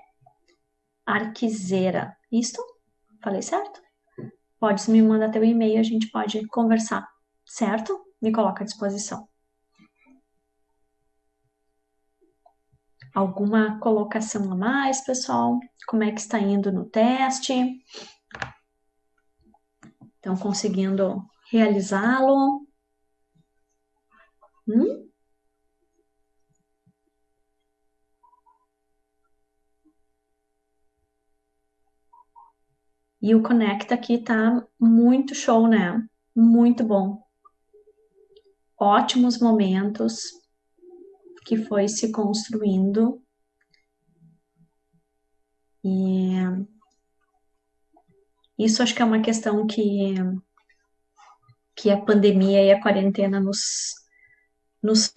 Arquizera, isto? Falei certo? Podes me mandar teu e-mail, a gente pode conversar, certo? Me coloca à disposição. Alguma colocação a mais, pessoal? Como é que está indo no teste? Estão conseguindo realizá-lo? E o Conecta aqui tá muito show, né? Muito bom. Ótimos momentos que foi se construindo. E isso acho que é uma questão que a pandemia e a quarentena nos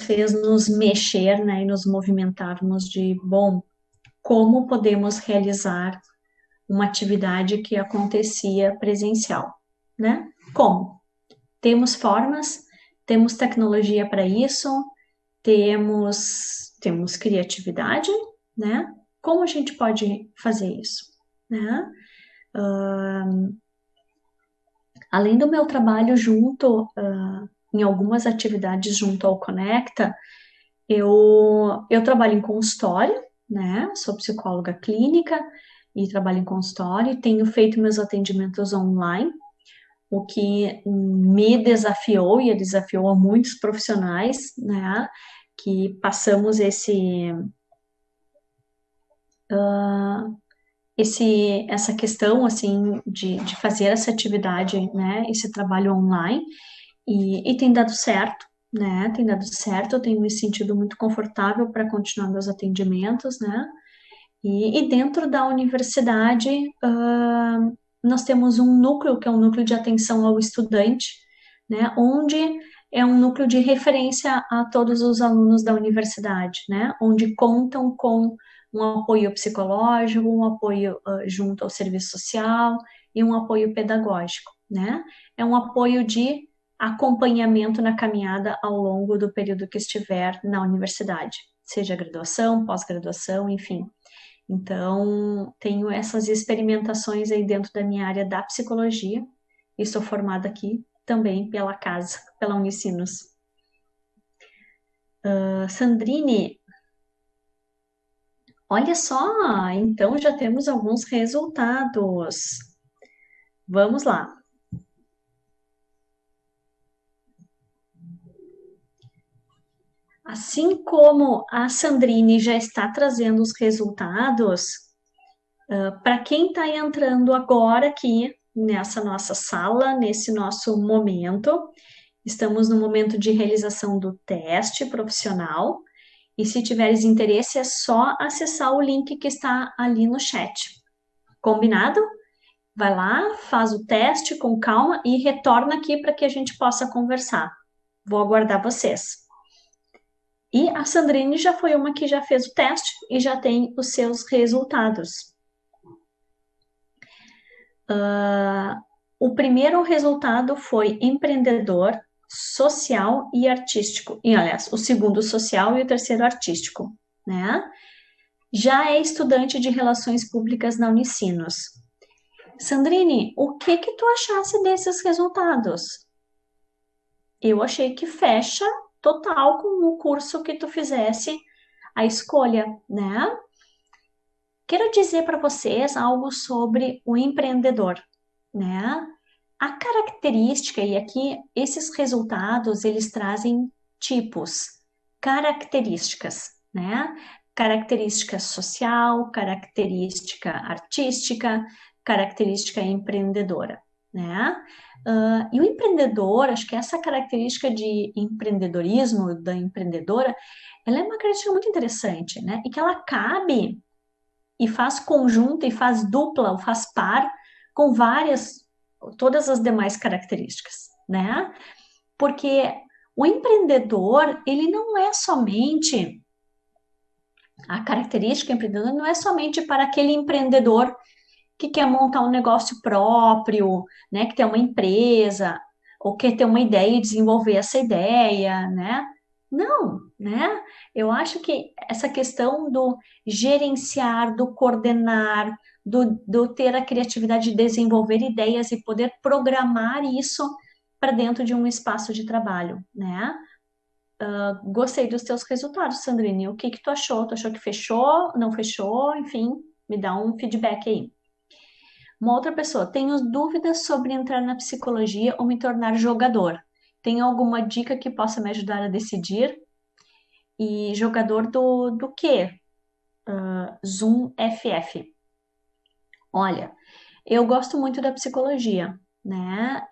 fez nos mexer, né? E nos movimentarmos de, bom, como podemos realizar uma atividade que acontecia presencial, né? Como? Temos formas, temos tecnologia para isso, temos criatividade, né? Como a gente pode fazer isso, né? Além do meu trabalho em algumas atividades junto ao Conecta, eu trabalho em consultório, né? Sou psicóloga clínica e trabalho em consultório, e tenho feito meus atendimentos online, o que me desafiou e desafiou a muitos profissionais, né? Que passamos essa questão, assim, de fazer essa atividade, né? Esse trabalho online, e tem dado certo, né? Tem dado certo, eu tenho me sentido muito confortável para continuar meus atendimentos, né? E dentro da universidade, nós temos um núcleo, que é um núcleo de atenção ao estudante, né? Onde é um núcleo de referência a todos os alunos da universidade, né? Onde contam com um apoio psicológico, um apoio junto ao serviço social e um apoio pedagógico, né? É um apoio de acompanhamento na caminhada ao longo do período que estiver na universidade, seja graduação, pós-graduação, enfim. Então, tenho essas experimentações aí dentro da minha área da psicologia e sou formada aqui também pela casa, pela Unicinos. Sandrine, olha só, então já temos alguns resultados. Vamos lá. Assim como a Sandrine já está trazendo os resultados, para quem está entrando agora aqui nessa nossa sala, nesse nosso momento, estamos no momento de realização do teste profissional. E se tiveres interesse, é só acessar o link que está ali no chat. Combinado? Vai lá, faz o teste com calma e retorna aqui para que a gente possa conversar. Vou aguardar vocês. E a Sandrine já foi uma que já fez o teste e já tem os seus resultados. O primeiro resultado foi empreendedor, social e artístico. E, aliás, o segundo social e o terceiro artístico, né? Já é estudante de Relações Públicas na Unicinos. Sandrine, o que tu achasse desses resultados? Eu achei que fecha total com o curso que tu fizesse a escolha, né? Quero dizer para vocês algo sobre o empreendedor, né? A característica, e aqui esses resultados, eles trazem tipos, características, né? Característica social, característica artística, característica empreendedora, né? E o empreendedor, acho que essa característica de empreendedorismo da empreendedora, ela é uma característica muito interessante, né? E que ela cabe e faz conjunto e faz dupla ou faz par com todas as demais características, né? Porque o empreendedor, ele não é somente, a característica empreendedora não é somente para aquele empreendedor que quer montar um negócio próprio, né? Que tem uma empresa, ou quer ter uma ideia e desenvolver essa ideia, né? Não, né? Eu acho que essa questão do gerenciar, do coordenar, do ter a criatividade de desenvolver ideias e poder programar isso para dentro de um espaço de trabalho, né? Gostei dos teus resultados, Sandrine. O que tu achou? Tu achou que fechou? Não fechou? Enfim, me dá um feedback aí. Uma outra pessoa, tenho dúvidas sobre entrar na psicologia ou me tornar jogador. Tem alguma dica que possa me ajudar a decidir? E jogador do quê? Zoom FF. Olha, eu gosto muito da psicologia, né?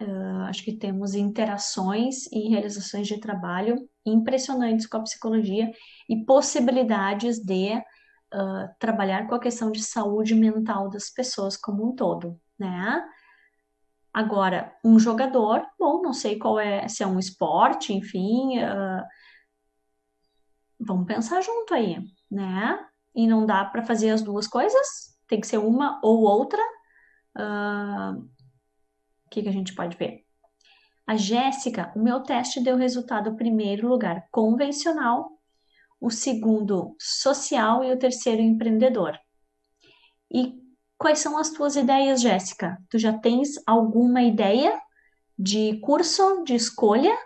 Acho que temos interações e realizações de trabalho impressionantes com a psicologia e possibilidades de trabalhar com a questão de saúde mental das pessoas como um todo, né? Agora, um jogador, bom, não sei qual é, se é um esporte, enfim, vamos pensar junto aí, né? E não dá para fazer as duas coisas, tem que ser uma ou outra. O que a gente pode ver? A Jéssica, o meu teste deu resultado: primeiro lugar convencional, o segundo social e o terceiro empreendedor. E quais são as tuas ideias, Jéssica? Tu já tens alguma ideia de curso, de escolha?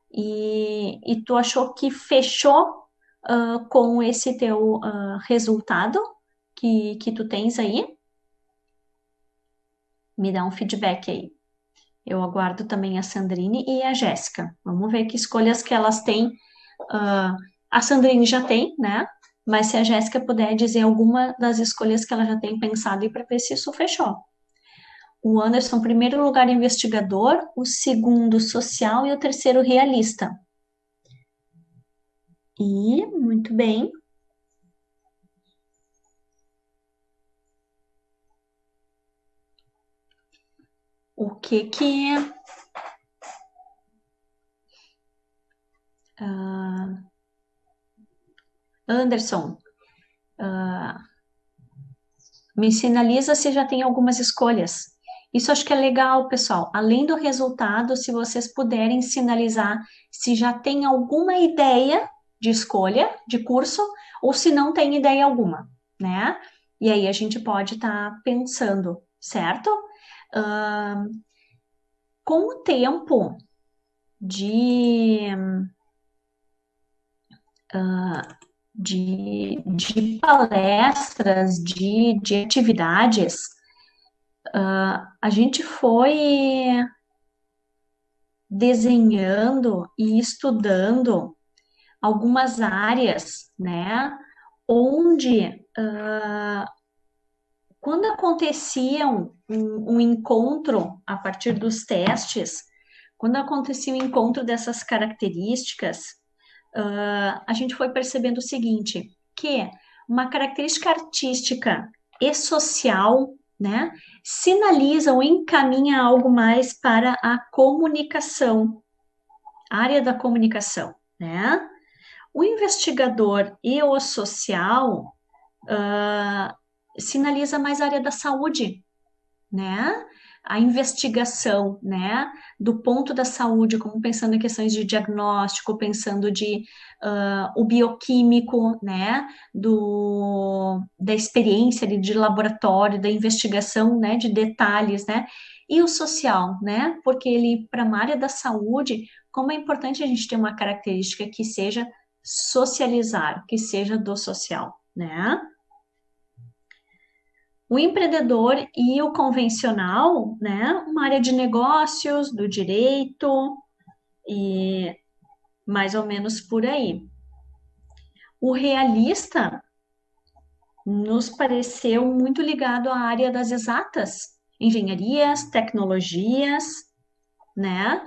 E tu achou que fechou com esse teu resultado que tu tens aí? Me dá um feedback aí. Eu aguardo também a Sandrine e a Jéssica. Vamos ver que escolhas que elas têm. A Sandrine já tem, né? Mas se a Jéssica puder dizer alguma das escolhas que ela já tem pensado e para ver se isso fechou. O Anderson, primeiro lugar, investigador, o segundo, social e o terceiro, realista. E, muito bem. O que Anderson, me sinaliza se já tem algumas escolhas. Isso acho que é legal, pessoal. Além do resultado, se vocês puderem sinalizar se já tem alguma ideia de escolha de curso ou se não tem ideia alguma, né? E aí a gente pode estar pensando, certo? Com o tempo de, de palestras, de atividades, a gente foi desenhando e estudando algumas áreas, né, onde quando acontecia um encontro a partir dos testes, quando acontecia o encontro dessas características, a gente foi percebendo o seguinte, que uma característica artística e social, né, sinaliza ou encaminha algo mais para a comunicação, a área da comunicação, né? O investigador e o social sinaliza mais a área da saúde, né? A investigação, né? Do ponto da saúde, como pensando em questões de diagnóstico, pensando de o bioquímico, né? Da experiência ali, de laboratório, da investigação, né? De detalhes, né? E o social, né? Porque ele, para a área da saúde, como é importante a gente ter uma característica que seja socializar, que seja do social, né? O empreendedor e o convencional, né, uma área de negócios, do direito e mais ou menos por aí. O realista nos pareceu muito ligado à área das exatas, engenharias, tecnologias, né?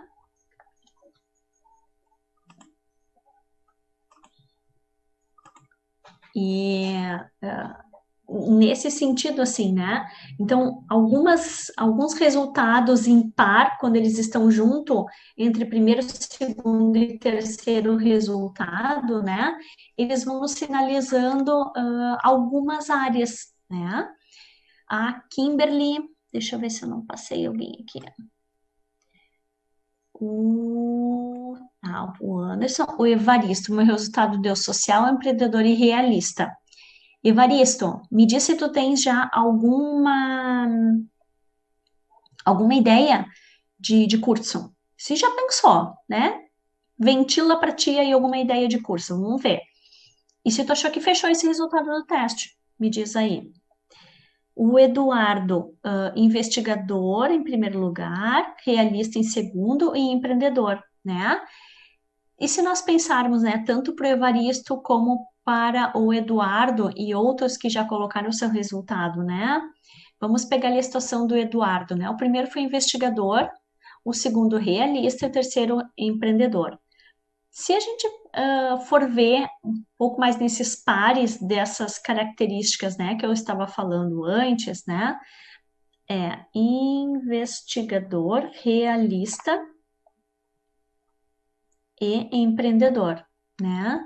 E nesse sentido, assim, né? Então, alguns resultados em par, quando eles estão junto, entre primeiro, segundo e terceiro resultado, né? Eles vão sinalizando algumas áreas, né? A Kimberly, deixa eu ver se eu não passei alguém aqui. O Anderson, o Evaristo, meu resultado deu social, empreendedor e realista. Evaristo, me diz se tu tens já alguma ideia de curso. Se já pensou, né? Ventila para ti aí alguma ideia de curso, vamos ver. E se tu achou que fechou esse resultado do teste, me diz aí. O Eduardo, investigador em primeiro lugar, realista em segundo e empreendedor, né? E se nós pensarmos, né, tanto para o Evaristo como para o Eduardo e outros que já colocaram o seu resultado, né? Vamos pegar ali a situação do Eduardo, né? O primeiro foi investigador, o segundo realista e o terceiro empreendedor. Se a gente for ver um pouco mais nesses pares dessas características, né, que eu estava falando antes, né? É investigador, realista e empreendedor, né?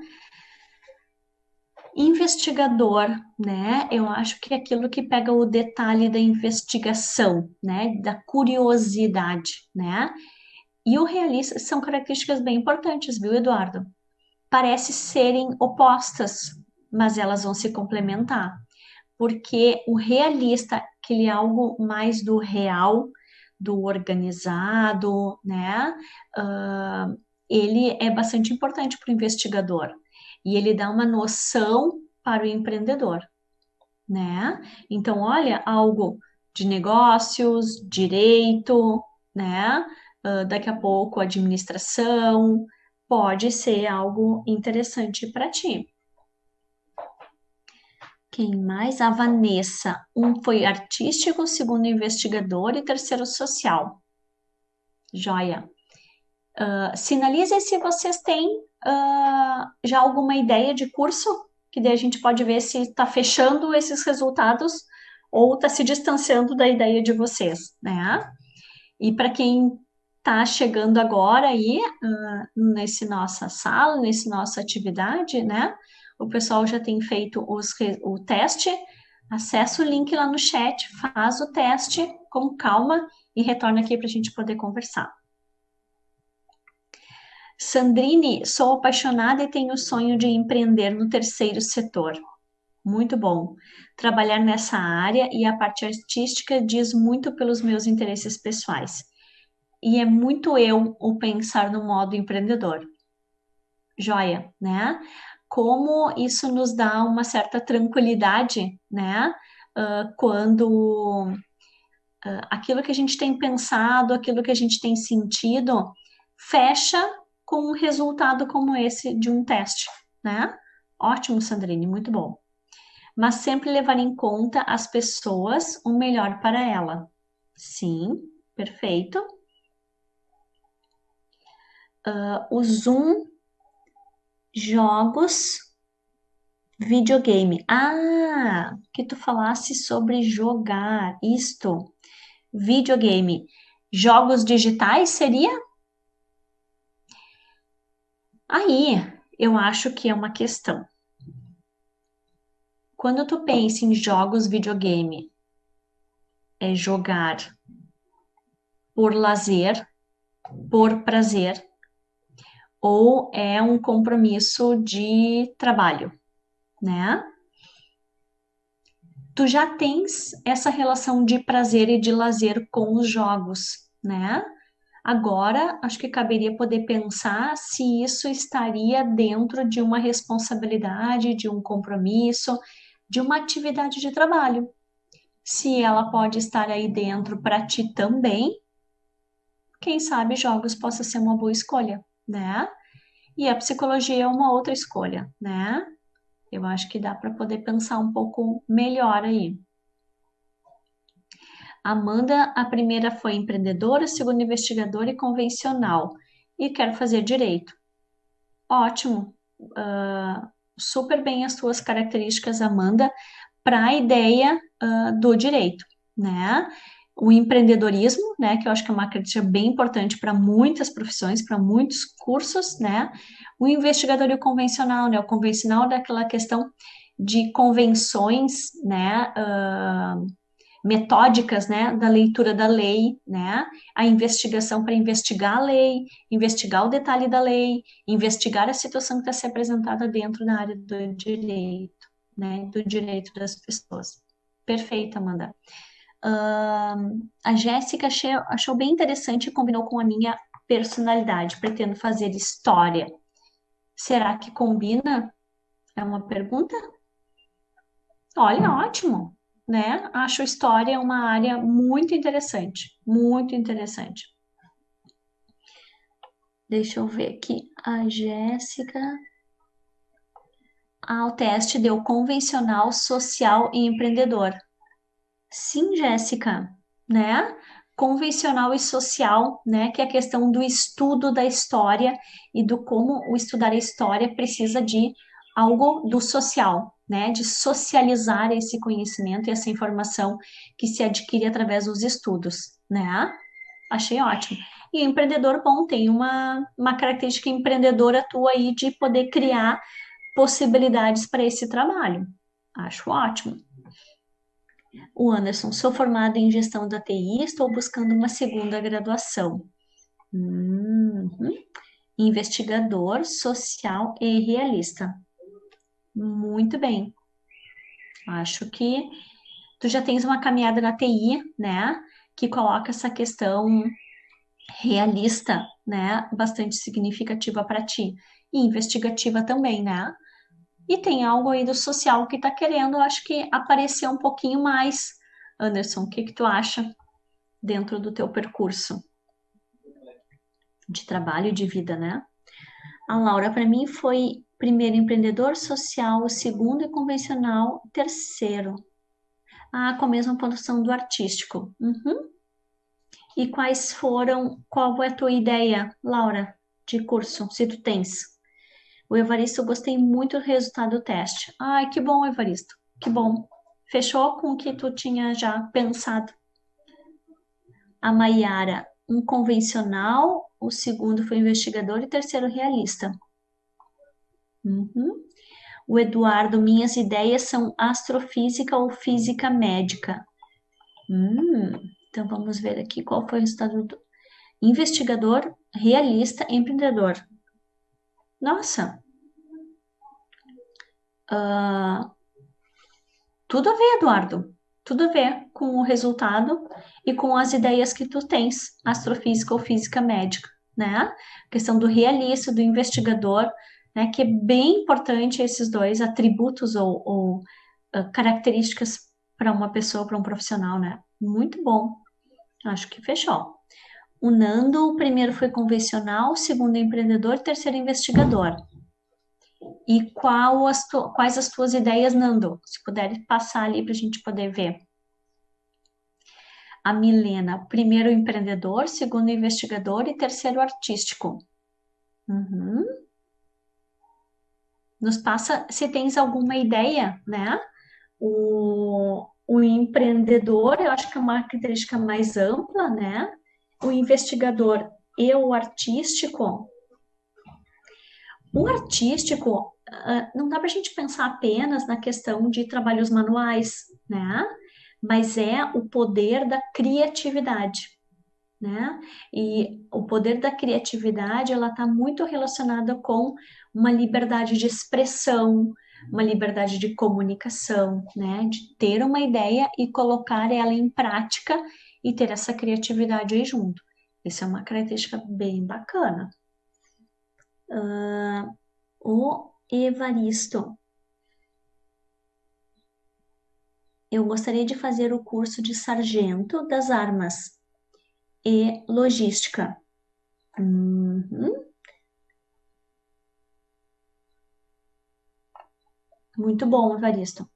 Investigador, né? Eu acho que é aquilo que pega o detalhe da investigação, né? Da curiosidade, né? E o realista são características bem importantes, viu, Eduardo? Parece serem opostas, mas elas vão se complementar. Porque o realista, aquele é algo mais do real, do organizado, né? Ele é bastante importante para o investigador e ele dá uma noção para o empreendedor, né? Então, olha, algo de negócios, direito, né? Daqui a pouco, administração, pode ser algo interessante para ti. Quem mais? A Vanessa. Um foi artístico, segundo investigador e terceiro social. Joia. Sinalizem se vocês têm já alguma ideia de curso, que daí a gente pode ver se está fechando esses resultados ou está se distanciando da ideia de vocês, né? E para quem está chegando agora aí nesse nossa sala, nessa nossa atividade, né? o pessoal já tem feito o teste. Acessa o link lá no chat, faz o teste com calma e retorna aqui para a gente poder conversar. Sandrine, sou apaixonada e tenho o sonho de empreender no terceiro setor. Muito bom. Trabalhar nessa área e a parte artística diz muito pelos meus interesses pessoais. E é muito eu o pensar no modo empreendedor. Joia, né? Como isso nos dá uma certa tranquilidade, né? Quando aquilo que a gente tem pensado, aquilo que a gente tem sentido, fecha com um resultado como esse de um teste, né? Ótimo, Sandrine, muito bom. Mas sempre levar em conta as pessoas, o melhor para ela. Sim, perfeito. O Zoom, jogos, videogame. Ah, que tu falasse sobre jogar isto. Videogame. Jogos digitais seria? Aí, eu acho que é uma questão. Quando tu pensa em jogos videogame, é jogar por lazer, por prazer, ou é um compromisso de trabalho, né? Tu já tens essa relação de prazer e de lazer com os jogos, né? Agora, acho que caberia poder pensar se isso estaria dentro de uma responsabilidade, de um compromisso, de uma atividade de trabalho. Se ela pode estar aí dentro para ti também, quem sabe jogos possa ser uma boa escolha, né? E a psicologia é uma outra escolha, né? Eu acho que dá para poder pensar um pouco melhor aí. Amanda, a primeira foi empreendedora, a segunda investigadora e convencional. E quero fazer direito. Ótimo. Super bem as tuas características, Amanda, para a ideia do direito, né? O empreendedorismo, né, que eu acho que é uma característica bem importante para muitas profissões, para muitos cursos, né? O investigador e o convencional, né? O convencional daquela questão de convenções, né? Metódicas, né, da leitura da lei, né, a investigação para investigar a lei, investigar o detalhe da lei, investigar a situação que está se apresentada dentro da área do direito, né, do direito das pessoas. Perfeito, Amanda. A Jéssica achou bem interessante e combinou com a minha personalidade. Pretendo fazer história. Será que combina? É uma pergunta? Olha, ótimo, né? Acho história uma área muito interessante, muito interessante. Deixa eu ver aqui. A Jéssica. O teste deu convencional, social e empreendedor. Sim, Jéssica, né? Convencional e social, né? Que é a questão do estudo da história e do como o estudar a história precisa de algo do social, né? De socializar esse conhecimento e essa informação que se adquire através dos estudos, né? Achei ótimo. E empreendedor, bom, tem uma característica empreendedora tua aí de poder criar possibilidades para esse trabalho. Acho ótimo. O Anderson, sou formado em gestão da TI, estou buscando uma segunda graduação. Investigador, social e realista. Muito bem. Acho que tu já tens uma caminhada na TI, né? Que coloca essa questão realista, né? Bastante significativa para ti. E investigativa também, né? E tem algo aí do social que tá querendo, acho que aparecer um pouquinho mais. Anderson, o que que tu acha dentro do teu percurso de trabalho e de vida, né? A Laura, para mim, foi primeiro empreendedor social, o segundo e convencional, terceiro. Com a mesma pontuação do artístico. E qual é a tua ideia, Laura, de curso, se tu tens? O Evaristo, eu gostei muito do resultado do teste. Ai, que bom, Evaristo, que bom. Fechou com o que tu tinha já pensado. A Maiara, um convencional, o segundo foi investigador e terceiro realista. O Eduardo, minhas ideias são astrofísica ou física médica. Então vamos ver aqui qual foi o resultado do investigador, realista, empreendedor. Nossa, tudo a ver, Eduardo. Tudo a ver com o resultado e com as ideias que tu tens, astrofísica ou física médica, né? A questão do realista, do investigador, né? Que é bem importante esses dois atributos ou características para uma pessoa, para um profissional, né? Muito bom. Acho que fechou. O Nando, o primeiro foi convencional, o segundo empreendedor, o terceiro investigador. E quais as tuas ideias, Nando? Se puder passar ali para a gente poder ver. A Milena, primeiro empreendedor, segundo investigador e terceiro artístico. Nos passa se tens alguma ideia, né? O empreendedor, eu acho que é uma característica mais ampla, né? O investigador e o artístico. O artístico, não dá para a gente pensar apenas na questão de trabalhos manuais, né? Mas é o poder da criatividade, né? E o poder da criatividade, ela está muito relacionada com uma liberdade de expressão, uma liberdade de comunicação, né? De ter uma ideia e colocar ela em prática e ter essa criatividade aí junto. Isso é uma característica bem bacana. O Evaristo. Eu gostaria de fazer o curso de sargento das armas e logística. Muito bom, Evaristo.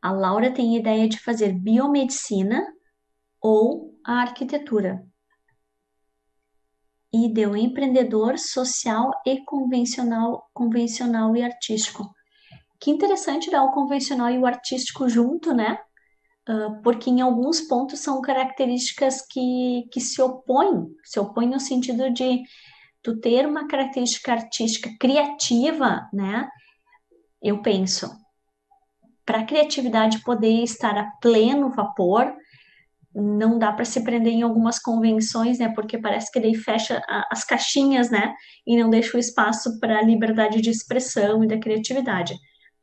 A Laura tem ideia de fazer biomedicina ou a arquitetura. E deu empreendedor, social e convencional e artístico. Que interessante dar o convencional e o artístico junto, né? Porque em alguns pontos são características que se opõem no sentido de tu ter uma característica artística criativa, né? Eu penso, para a criatividade poder estar a pleno vapor, não dá para se prender em algumas convenções, né? Porque parece que daí fecha as caixinhas, né? E não deixa o espaço para a liberdade de expressão e da criatividade.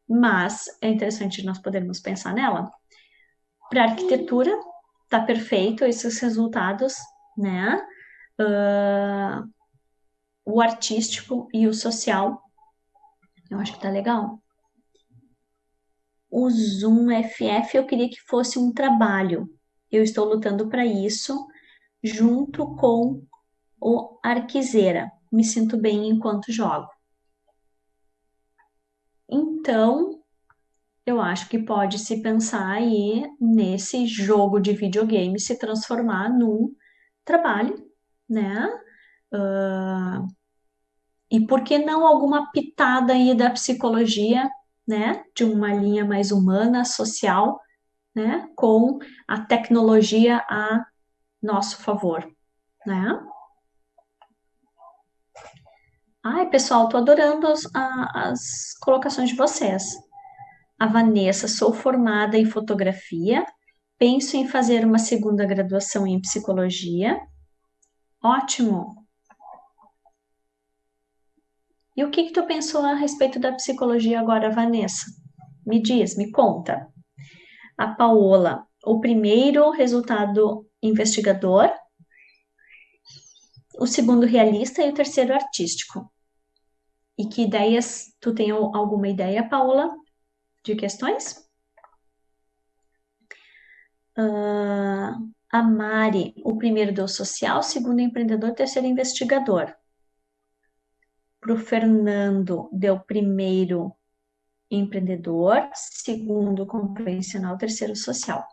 Mas é interessante nós podermos pensar nela. Para arquitetura, tá perfeito esses resultados, né? O artístico e o social, eu acho que tá legal. O Zoom FF eu queria que fosse um trabalho. Eu estou lutando para isso, junto com o Arquiseira. Me sinto bem enquanto jogo. Então, eu acho que pode se pensar aí nesse jogo de videogame se transformar num trabalho, né? E por que não alguma pitada aí da psicologia, né? De uma linha mais humana, social, né? Com a tecnologia a nosso favor, né? Ai, pessoal, tô adorando as colocações de vocês. A Vanessa, sou formada em fotografia, penso em fazer uma segunda graduação em psicologia. Ótimo! E o que tu pensou a respeito da psicologia agora, Vanessa? Me diz, me conta. A Paola, o primeiro resultado investigador, o segundo realista e o terceiro artístico. E que ideias, tu tem alguma ideia, Paola, de questões? A Mari, o primeiro deu social, o segundo empreendedor, terceiro investigador. Para o Fernando, deu primeiro empreendedor, segundo convencional, terceiro social.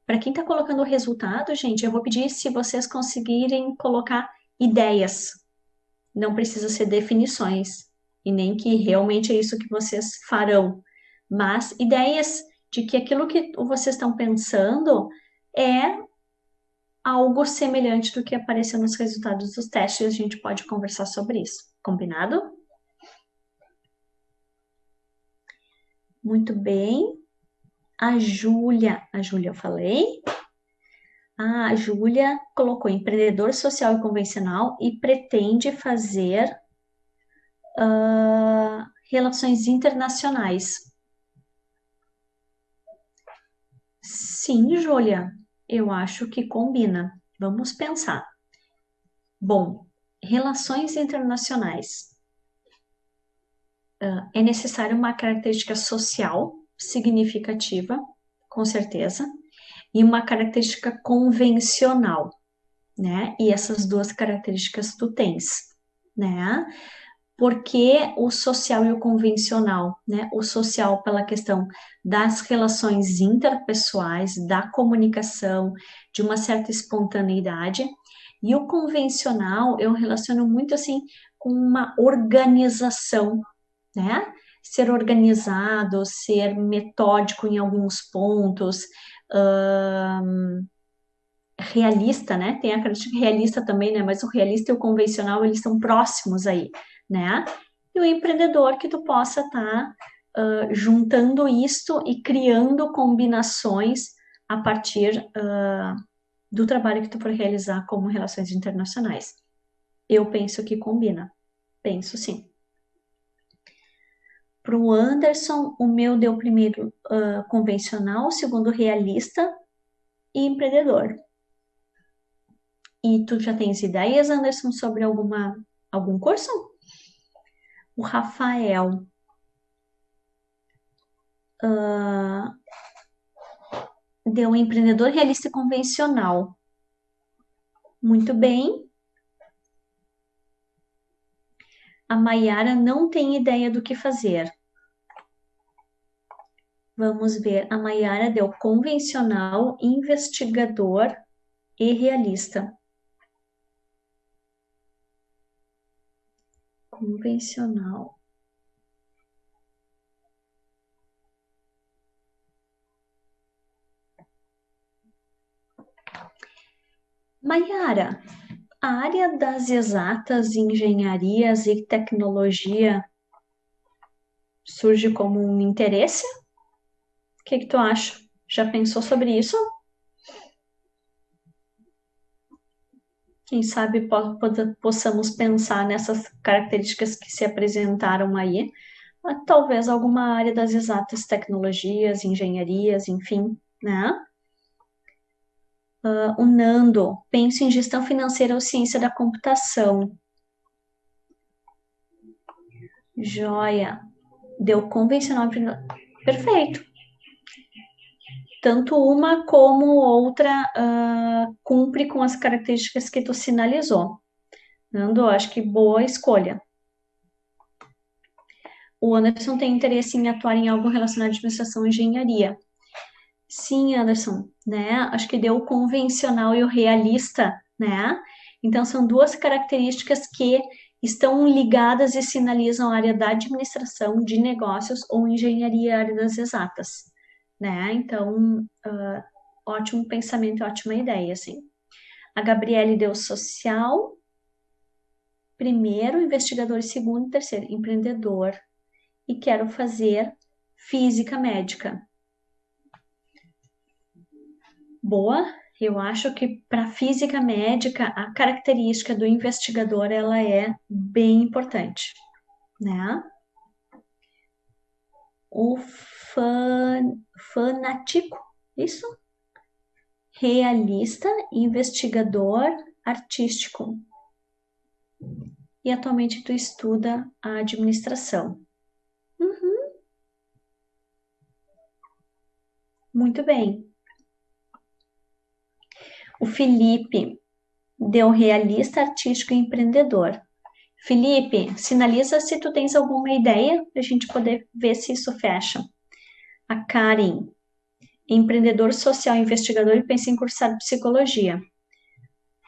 Para quem está colocando o resultado, gente, eu vou pedir se vocês conseguirem colocar ideias. Não precisa ser definições, e nem que realmente é isso que vocês farão, mas ideias de que aquilo que vocês estão pensando é algo semelhante do que apareceu nos resultados dos testes, e a gente pode conversar sobre isso. Combinado? Muito bem. A Júlia eu falei. A Júlia colocou empreendedor social e convencional e pretende fazer relações internacionais. Sim, Júlia, eu acho que combina. Vamos pensar. Bom, relações internacionais. É necessário uma característica social significativa, com certeza, e uma característica convencional, né? E essas duas características tu tens, né? Porque o social e o convencional, né? O social pela questão das relações interpessoais, da comunicação, de uma certa espontaneidade, e o convencional eu relaciono muito assim com uma organização, né? Ser organizado, ser metódico em alguns pontos, realista, né? Tem a característica realista também, né? Mas o realista e o convencional, eles estão próximos aí, né? E o empreendedor que tu possa estar juntando isto e criando combinações a partir do trabalho que tu for realizar como relações internacionais. Eu penso que combina. Penso sim. Para o Anderson, o meu deu primeiro convencional, segundo realista e empreendedor. E tu já tens ideias, Anderson, sobre algum curso? O Rafael deu um empreendedor realista e convencional. Muito bem. A Maiara não tem ideia do que fazer. Vamos ver. A Maiara deu convencional, investigador e realista. Convencional. Maiara, a área das exatas, engenharias e tecnologia surge como um interesse? O que tu acha? Já pensou sobre isso? Quem sabe possamos pensar nessas características que se apresentaram aí. Talvez alguma área das exatas, tecnologias, engenharias, enfim, né? O Nando, penso em gestão financeira ou ciência da computação. Joia. Deu convencional. Perfeito. Tanto uma como outra cumpre com as características que tu sinalizou. Nando, acho que boa escolha. O Anderson tem interesse em atuar em algo relacionado à administração e engenharia. Sim, Anderson, né? Acho que deu o convencional e o realista, né? Então, são duas características que estão ligadas e sinalizam a área da administração, de negócios ou engenharia, a área das exatas, né? Então, ótimo pensamento, ótima ideia, assim. A Gabriele deu social, primeiro, investigador, segundo, terceiro, empreendedor. E quero fazer física médica. Boa, eu acho que para física médica a característica do investigador ela é bem importante, né? O fanático, isso? Realista, investigador, artístico. E atualmente tu estuda a administração. Muito bem. O Felipe deu realista, artístico e empreendedor. Felipe, sinaliza se tu tens alguma ideia para a gente poder ver se isso fecha. A Karen, empreendedor social, investigador e pensa em cursar psicologia.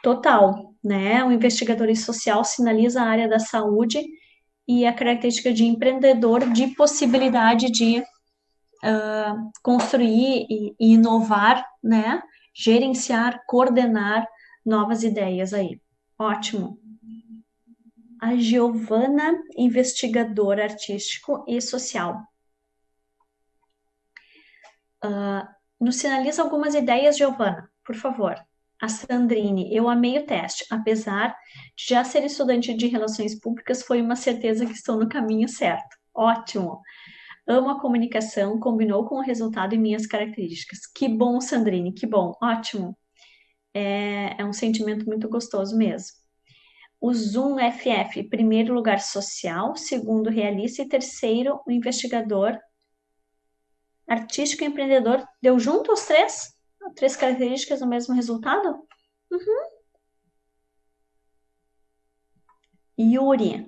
Total, né? O investigador em social sinaliza a área da saúde e a característica de empreendedor de possibilidade de construir e inovar, né? Gerenciar, coordenar novas ideias aí. Ótimo. A Giovana, investigadora artístico e social. Nos sinaliza algumas ideias, Giovana, por favor. A Sandrine, eu amei o teste. Apesar de já ser estudante de Relações Públicas, foi uma certeza que estou no caminho certo. Ótimo. Amo a comunicação, combinou com o resultado e minhas características. Que bom, Sandrine, que bom. Ótimo. É um sentimento muito gostoso mesmo. O Zoom FF, primeiro lugar social, segundo realista e terceiro o investigador artístico e empreendedor. Deu junto os três? Três características no mesmo resultado? Yuri,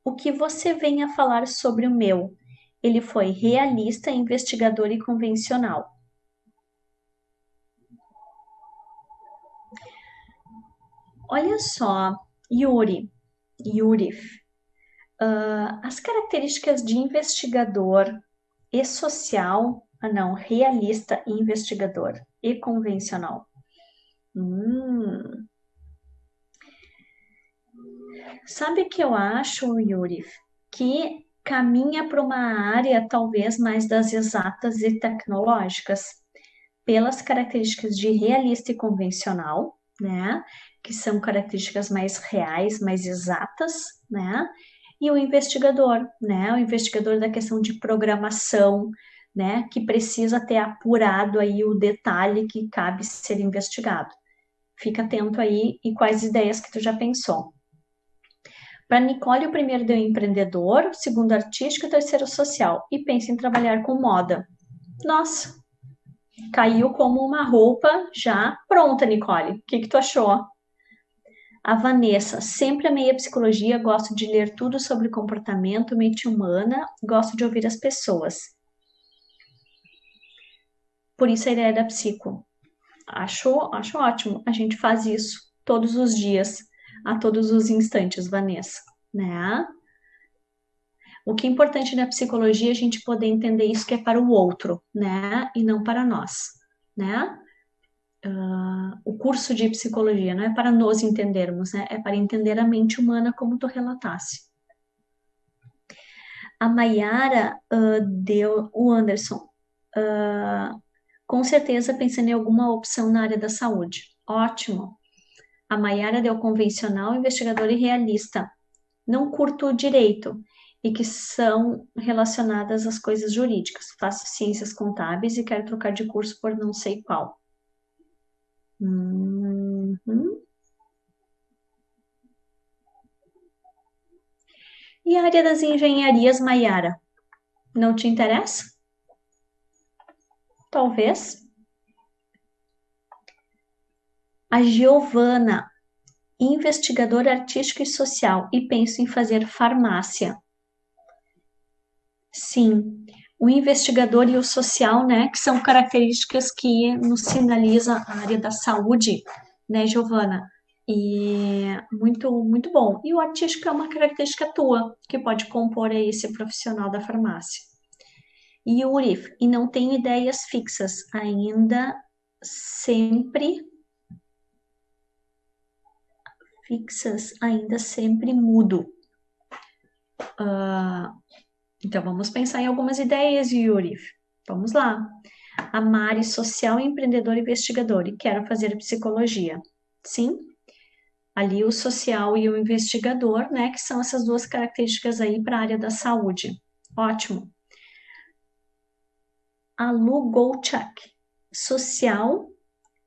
o que você vem a falar sobre o meu? Ele foi realista, investigador e convencional. Olha só, Yuri, as características de investigador e social, realista e investigador e convencional. Sabe o que eu acho, Yuri? Que caminha para uma área talvez mais das exatas e tecnológicas, pelas características de realista e convencional, né? Que são características mais reais, mais exatas, né? E o investigador, né? O investigador da questão de programação, né? Que precisa ter apurado aí o detalhe que cabe ser investigado. Fica atento aí e quais ideias que tu já pensou. Para Nicole, o primeiro deu empreendedor, o segundo artístico e o terceiro social. E pensa em trabalhar com moda. Nossa, caiu como uma roupa já pronta, Nicole. O que tu achou? A Vanessa, sempre amei a psicologia, gosto de ler tudo sobre comportamento, mente humana, gosto de ouvir as pessoas. Por isso a ideia da psico. Acho ótimo. A gente faz isso todos os dias, a todos os instantes, Vanessa, né? O que é importante na psicologia é a gente poder entender isso que é para o outro, né? E não para nós, né? O curso de psicologia não é para nos entendermos, né? É para entender a mente humana como tu relatasse. A Maiara deu o Anderson. Com certeza pensando em alguma opção na área da saúde. Ótimo. A Maiara deu convencional, investigador e realista. Não curto o direito e que são relacionadas às coisas jurídicas. Faço ciências contábeis e quero trocar de curso por não sei qual. E a área das engenharias, Maiara? Não te interessa? Talvez. A Giovana, investigadora artística e social, e penso em fazer farmácia. Sim, o investigador e o social, né, que são características que nos sinaliza a área da saúde, né, Giovana? E muito, muito bom. E o artístico é uma característica tua, que pode compor aí esse profissional da farmácia. E o URIF, e não tenho ideias fixas, ainda sempre mudo. Então, vamos pensar em algumas ideias, Yuri. Vamos lá. A Mari, social, empreendedor e investigador. E quero fazer psicologia. Sim. Ali o social e o investigador, né? Que são essas duas características aí para a área da saúde. Ótimo. A Lu Golchak. Social,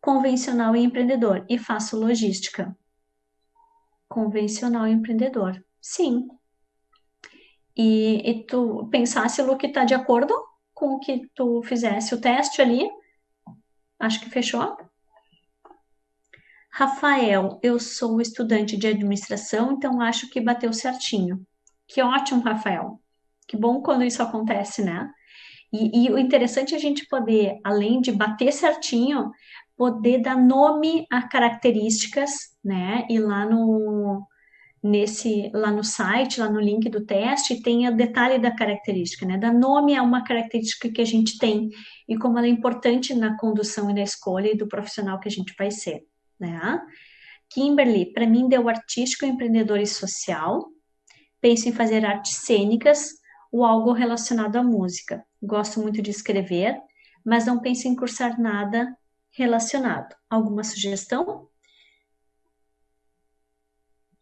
convencional e empreendedor. E faço logística. Convencional e empreendedor. Sim. E tu pensasse, Lu, que tá de acordo com o que tu fizesse o teste ali? Acho que fechou. Rafael, eu sou estudante de administração, então acho que bateu certinho. Que ótimo, Rafael. Que bom quando isso acontece, né? E o interessante é a gente poder, além de bater certinho, poder dar nome a características, né? E lá no site, lá no link do teste, tem o detalhe da característica, né? Dar nome a uma característica que a gente tem e como ela é importante na condução e na escolha e do profissional que a gente vai ser, né? Kimberly, para mim, deu artístico, empreendedor e social. Penso em fazer artes cênicas, ou algo relacionado à música. Gosto muito de escrever, mas não penso em cursar nada relacionado. Alguma sugestão?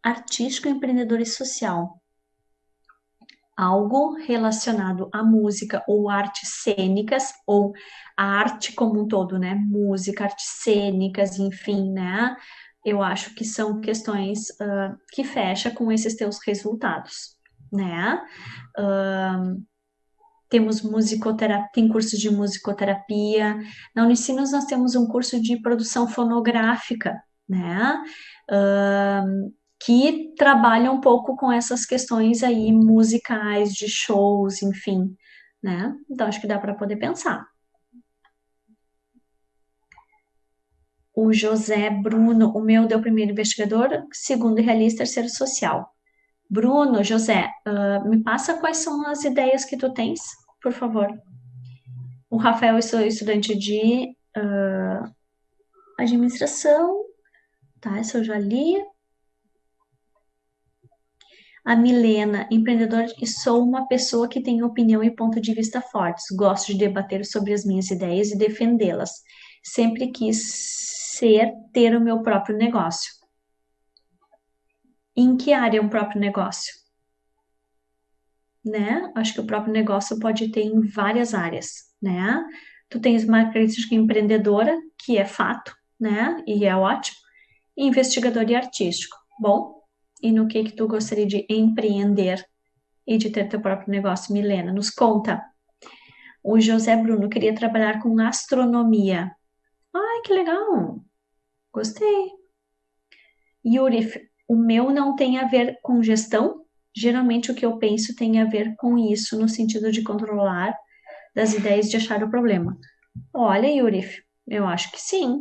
Artístico, empreendedor e social. Algo relacionado à música ou artes cênicas, ou a arte como um todo, né? Música, artes cênicas, enfim, né? Eu acho que são questões que fecha com esses teus resultados, né? Temos musicoterapia, tem cursos de musicoterapia. Na Unicinos nós temos um curso de produção fonográfica, né? Que trabalha um pouco com essas questões aí musicais, de shows, enfim, né? Então acho que dá para poder pensar. O José Bruno, o meu deu primeiro investigador, segundo realista, terceiro social. Bruno, José, me passa quais são as ideias que tu tens, por favor. O Rafael, eu sou estudante de administração, tá? Essa eu já li. A Milena, empreendedora, e sou uma pessoa que tem opinião e ponto de vista fortes. Gosto de debater sobre as minhas ideias e defendê-las. Sempre quis ter o meu próprio negócio. Em que área é um próprio negócio? Né? Acho que o próprio negócio pode ter em várias áreas, né? Tu tens uma característica empreendedora, que é fato, né? E é ótimo. E investigador e artístico. Bom, e no que tu gostaria de empreender e de ter teu próprio negócio, Milena? Nos conta. O José Bruno queria trabalhar com astronomia. Ai, que legal! Gostei. Yuri, o meu não tem a ver com gestão. Geralmente o que eu penso tem a ver com isso, no sentido de controlar das ideias de achar o problema. Olha, Yuri, eu acho que sim.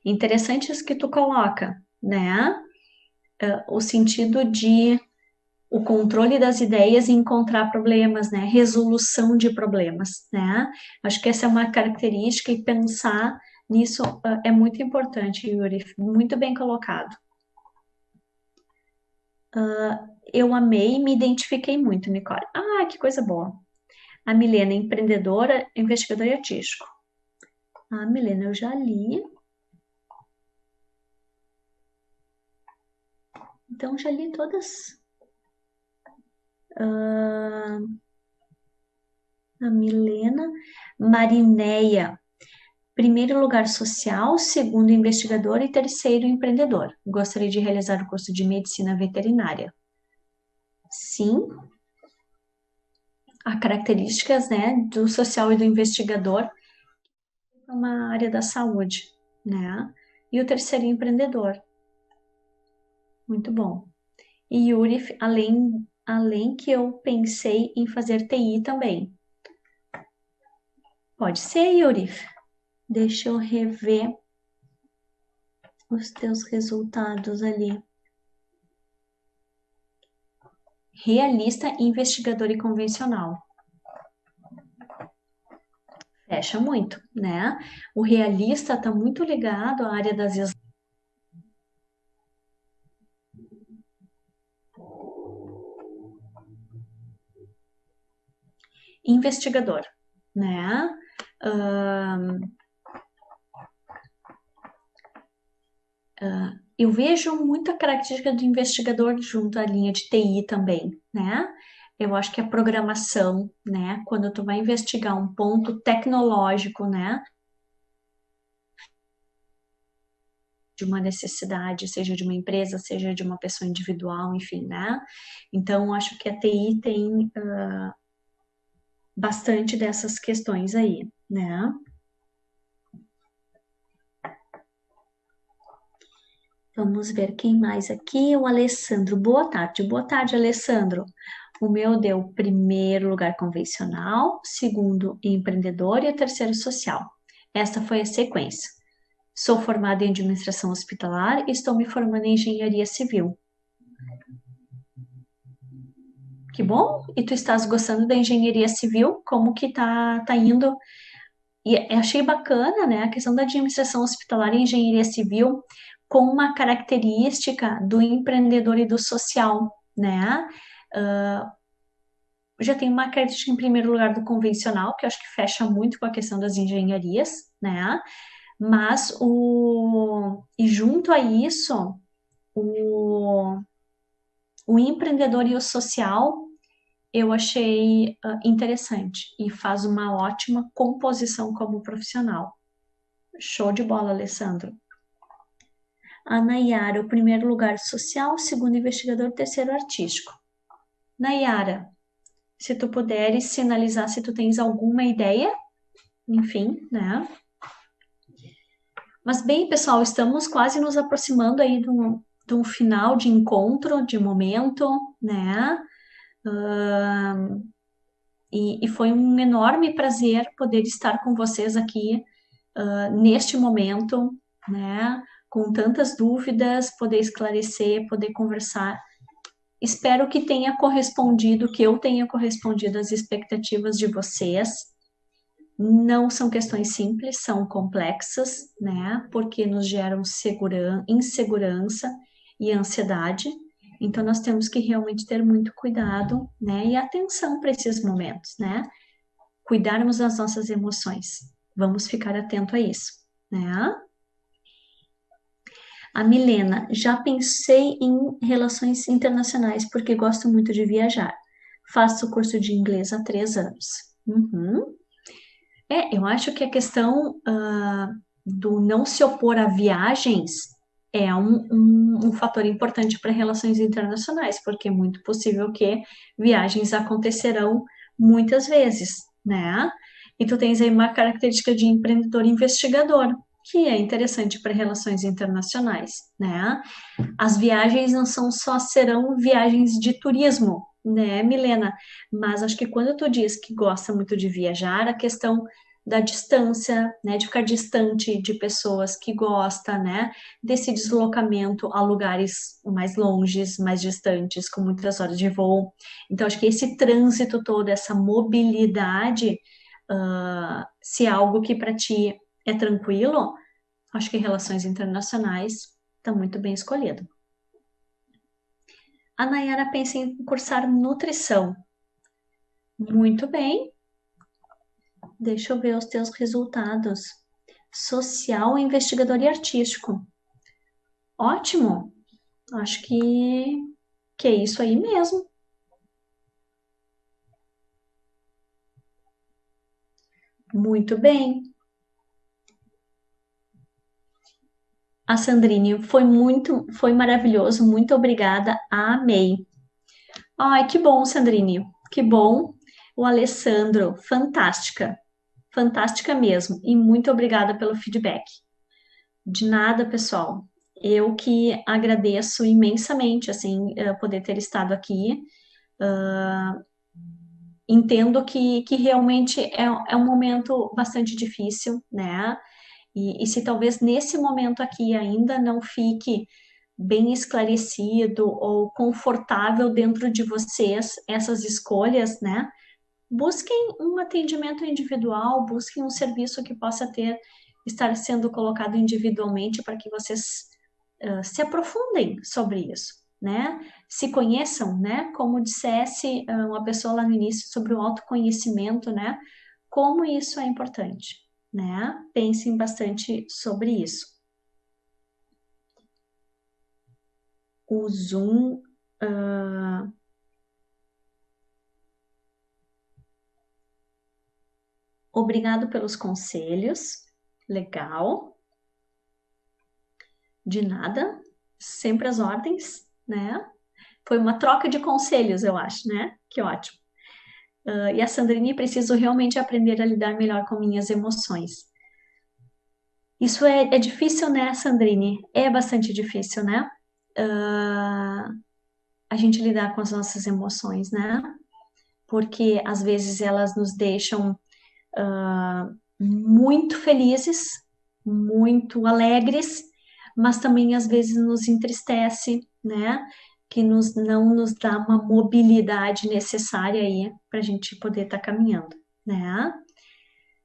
Interessante isso que tu coloca, né? O sentido de o controle das ideias e encontrar problemas, né? Resolução de problemas, né? Acho que essa é uma característica e pensar nisso é muito importante, Yuri. Muito bem colocado. Eu amei e me identifiquei muito, Nicole. Ah, que coisa boa. A Milena, empreendedora, investigadora e artístico. A Milena, eu já li. Então, já li todas. A Milena. Marineia. Primeiro lugar, social. Segundo, investigador. E terceiro, empreendedor. Gostaria de realizar o curso de medicina veterinária. Sim. Há características, né, do social e do investigador para uma área da saúde, né? E o terceiro, empreendedor. Muito bom. E Yuri, além que eu pensei em fazer TI também. Pode ser, Yuri. Deixa eu rever os teus resultados ali. Realista, investigador e convencional. Fecha muito, né? O realista está muito ligado à área das investigador, né? Eu vejo muita característica do investigador junto à linha de TI também, né? Eu acho que a programação, né? Quando tu vai investigar um ponto tecnológico, né? De uma necessidade, seja de uma empresa, seja de uma pessoa individual, enfim, né? Então, acho que a TI tem bastante dessas questões aí, né? Vamos ver quem mais aqui. O Alessandro. Boa tarde. Boa tarde, Alessandro. O meu deu primeiro lugar convencional, segundo empreendedor e o terceiro social. Esta foi a sequência. Sou formada em administração hospitalar e estou me formando em engenharia civil. Que bom! E tu estás gostando da engenharia civil? Como que tá indo? E achei bacana, né, a questão da administração hospitalar e engenharia civil com uma característica do empreendedor e do social, né? Já tenho uma característica em primeiro lugar do convencional, que eu acho que fecha muito com a questão das engenharias, né? Mas e junto a isso, o, o empreendedor e o social eu achei interessante e faz uma ótima composição como profissional. Show de bola, Alessandro. A Nayara, o primeiro lugar social, o segundo investigador, o terceiro artístico. Nayara, se tu puderes sinalizar se tu tens alguma ideia, enfim, né? Mas bem, pessoal, estamos quase nos aproximando aí de um final de encontro, de momento, né? E foi um enorme prazer poder estar com vocês aqui neste momento, né? Com tantas dúvidas, poder esclarecer, poder conversar. Espero que tenha correspondido, que eu tenha correspondido às expectativas de vocês. Não são questões simples, são complexas, né? Porque nos geram insegurança e ansiedade. Então, nós temos que realmente ter muito cuidado, né? E atenção para esses momentos, né? Cuidarmos das nossas emoções. Vamos ficar atento a isso, né? A Milena, já pensei em relações internacionais porque gosto muito de viajar. Faço o curso de inglês há 3 anos. Uhum. Eu acho que a questão do não se opor a viagens é um fator importante para relações internacionais, porque é muito possível que viagens acontecerão muitas vezes, né? E tu tens aí uma característica de empreendedor investigador, que é interessante para relações internacionais, né? As viagens não serão viagens de turismo, né, Milena? Mas acho que quando tu diz que gosta muito de viajar, a questão da distância, né, de ficar distante de pessoas que gosta, né, desse deslocamento a lugares mais longes, mais distantes, com muitas horas de voo. Então, acho que esse trânsito todo, essa mobilidade, se é algo que para ti é tranquilo, acho que relações internacionais está muito bem escolhido. A Nayara pensa em cursar nutrição. Muito bem. Deixa eu ver os teus resultados. Social, investigador e artístico. Ótimo. Acho que é isso aí mesmo. Muito bem. A Sandrine, foi maravilhoso. Muito obrigada. Amei. Ai, que bom, Sandrine. Que bom. O Alessandro, fantástica. Fantástica mesmo. E muito obrigada pelo feedback. De nada, pessoal. Eu que agradeço imensamente, assim, poder ter estado aqui. Entendo que realmente é um momento bastante difícil, né? E se talvez nesse momento aqui ainda não fique bem esclarecido ou confortável dentro de vocês essas escolhas, né? Busquem um atendimento individual, busquem um serviço que possa estar sendo colocado individualmente para que vocês se aprofundem sobre isso, né? Se conheçam, né? Como dissesse uma pessoa lá no início sobre o autoconhecimento, né? Como isso é importante, né? Pensem bastante sobre isso. O Zoom obrigado pelos conselhos. Legal. De nada. Sempre às ordens, né? Foi uma troca de conselhos, eu acho, né? Que ótimo. E a Sandrine, preciso realmente aprender a lidar melhor com minhas emoções. Isso é difícil, né, Sandrine? É bastante difícil, né? A gente lidar com as nossas emoções, né? Porque às vezes elas nos deixam muito felizes, muito alegres, mas também às vezes nos entristece, né? Que não nos dá uma mobilidade necessária aí para a gente poder estar caminhando, né?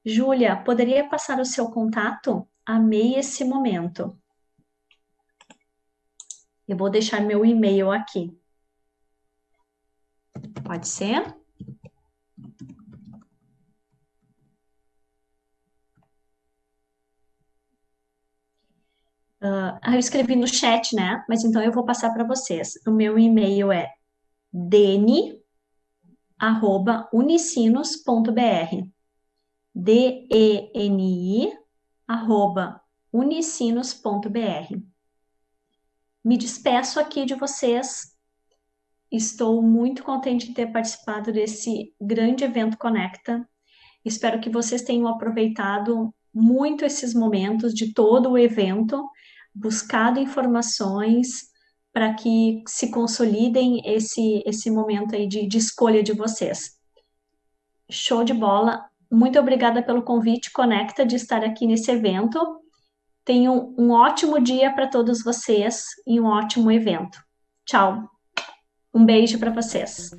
Júlia, poderia passar o seu contato? Amei esse momento. Eu vou deixar meu e-mail aqui. Pode ser? Eu escrevi no chat, né? Mas então eu vou passar para vocês. O meu e-mail é deni@unicinos.br. deni@unicinos.br. Me despeço aqui de vocês. Estou muito contente de ter participado desse grande evento Conecta. Espero que vocês tenham aproveitado muito esses momentos de todo o evento, buscado informações para que se consolidem esse momento aí de escolha de vocês. Show de bola! Muito obrigada pelo convite, Conecta, de estar aqui nesse evento. Tenham um ótimo dia para todos vocês e um ótimo evento. Tchau! Um beijo para vocês.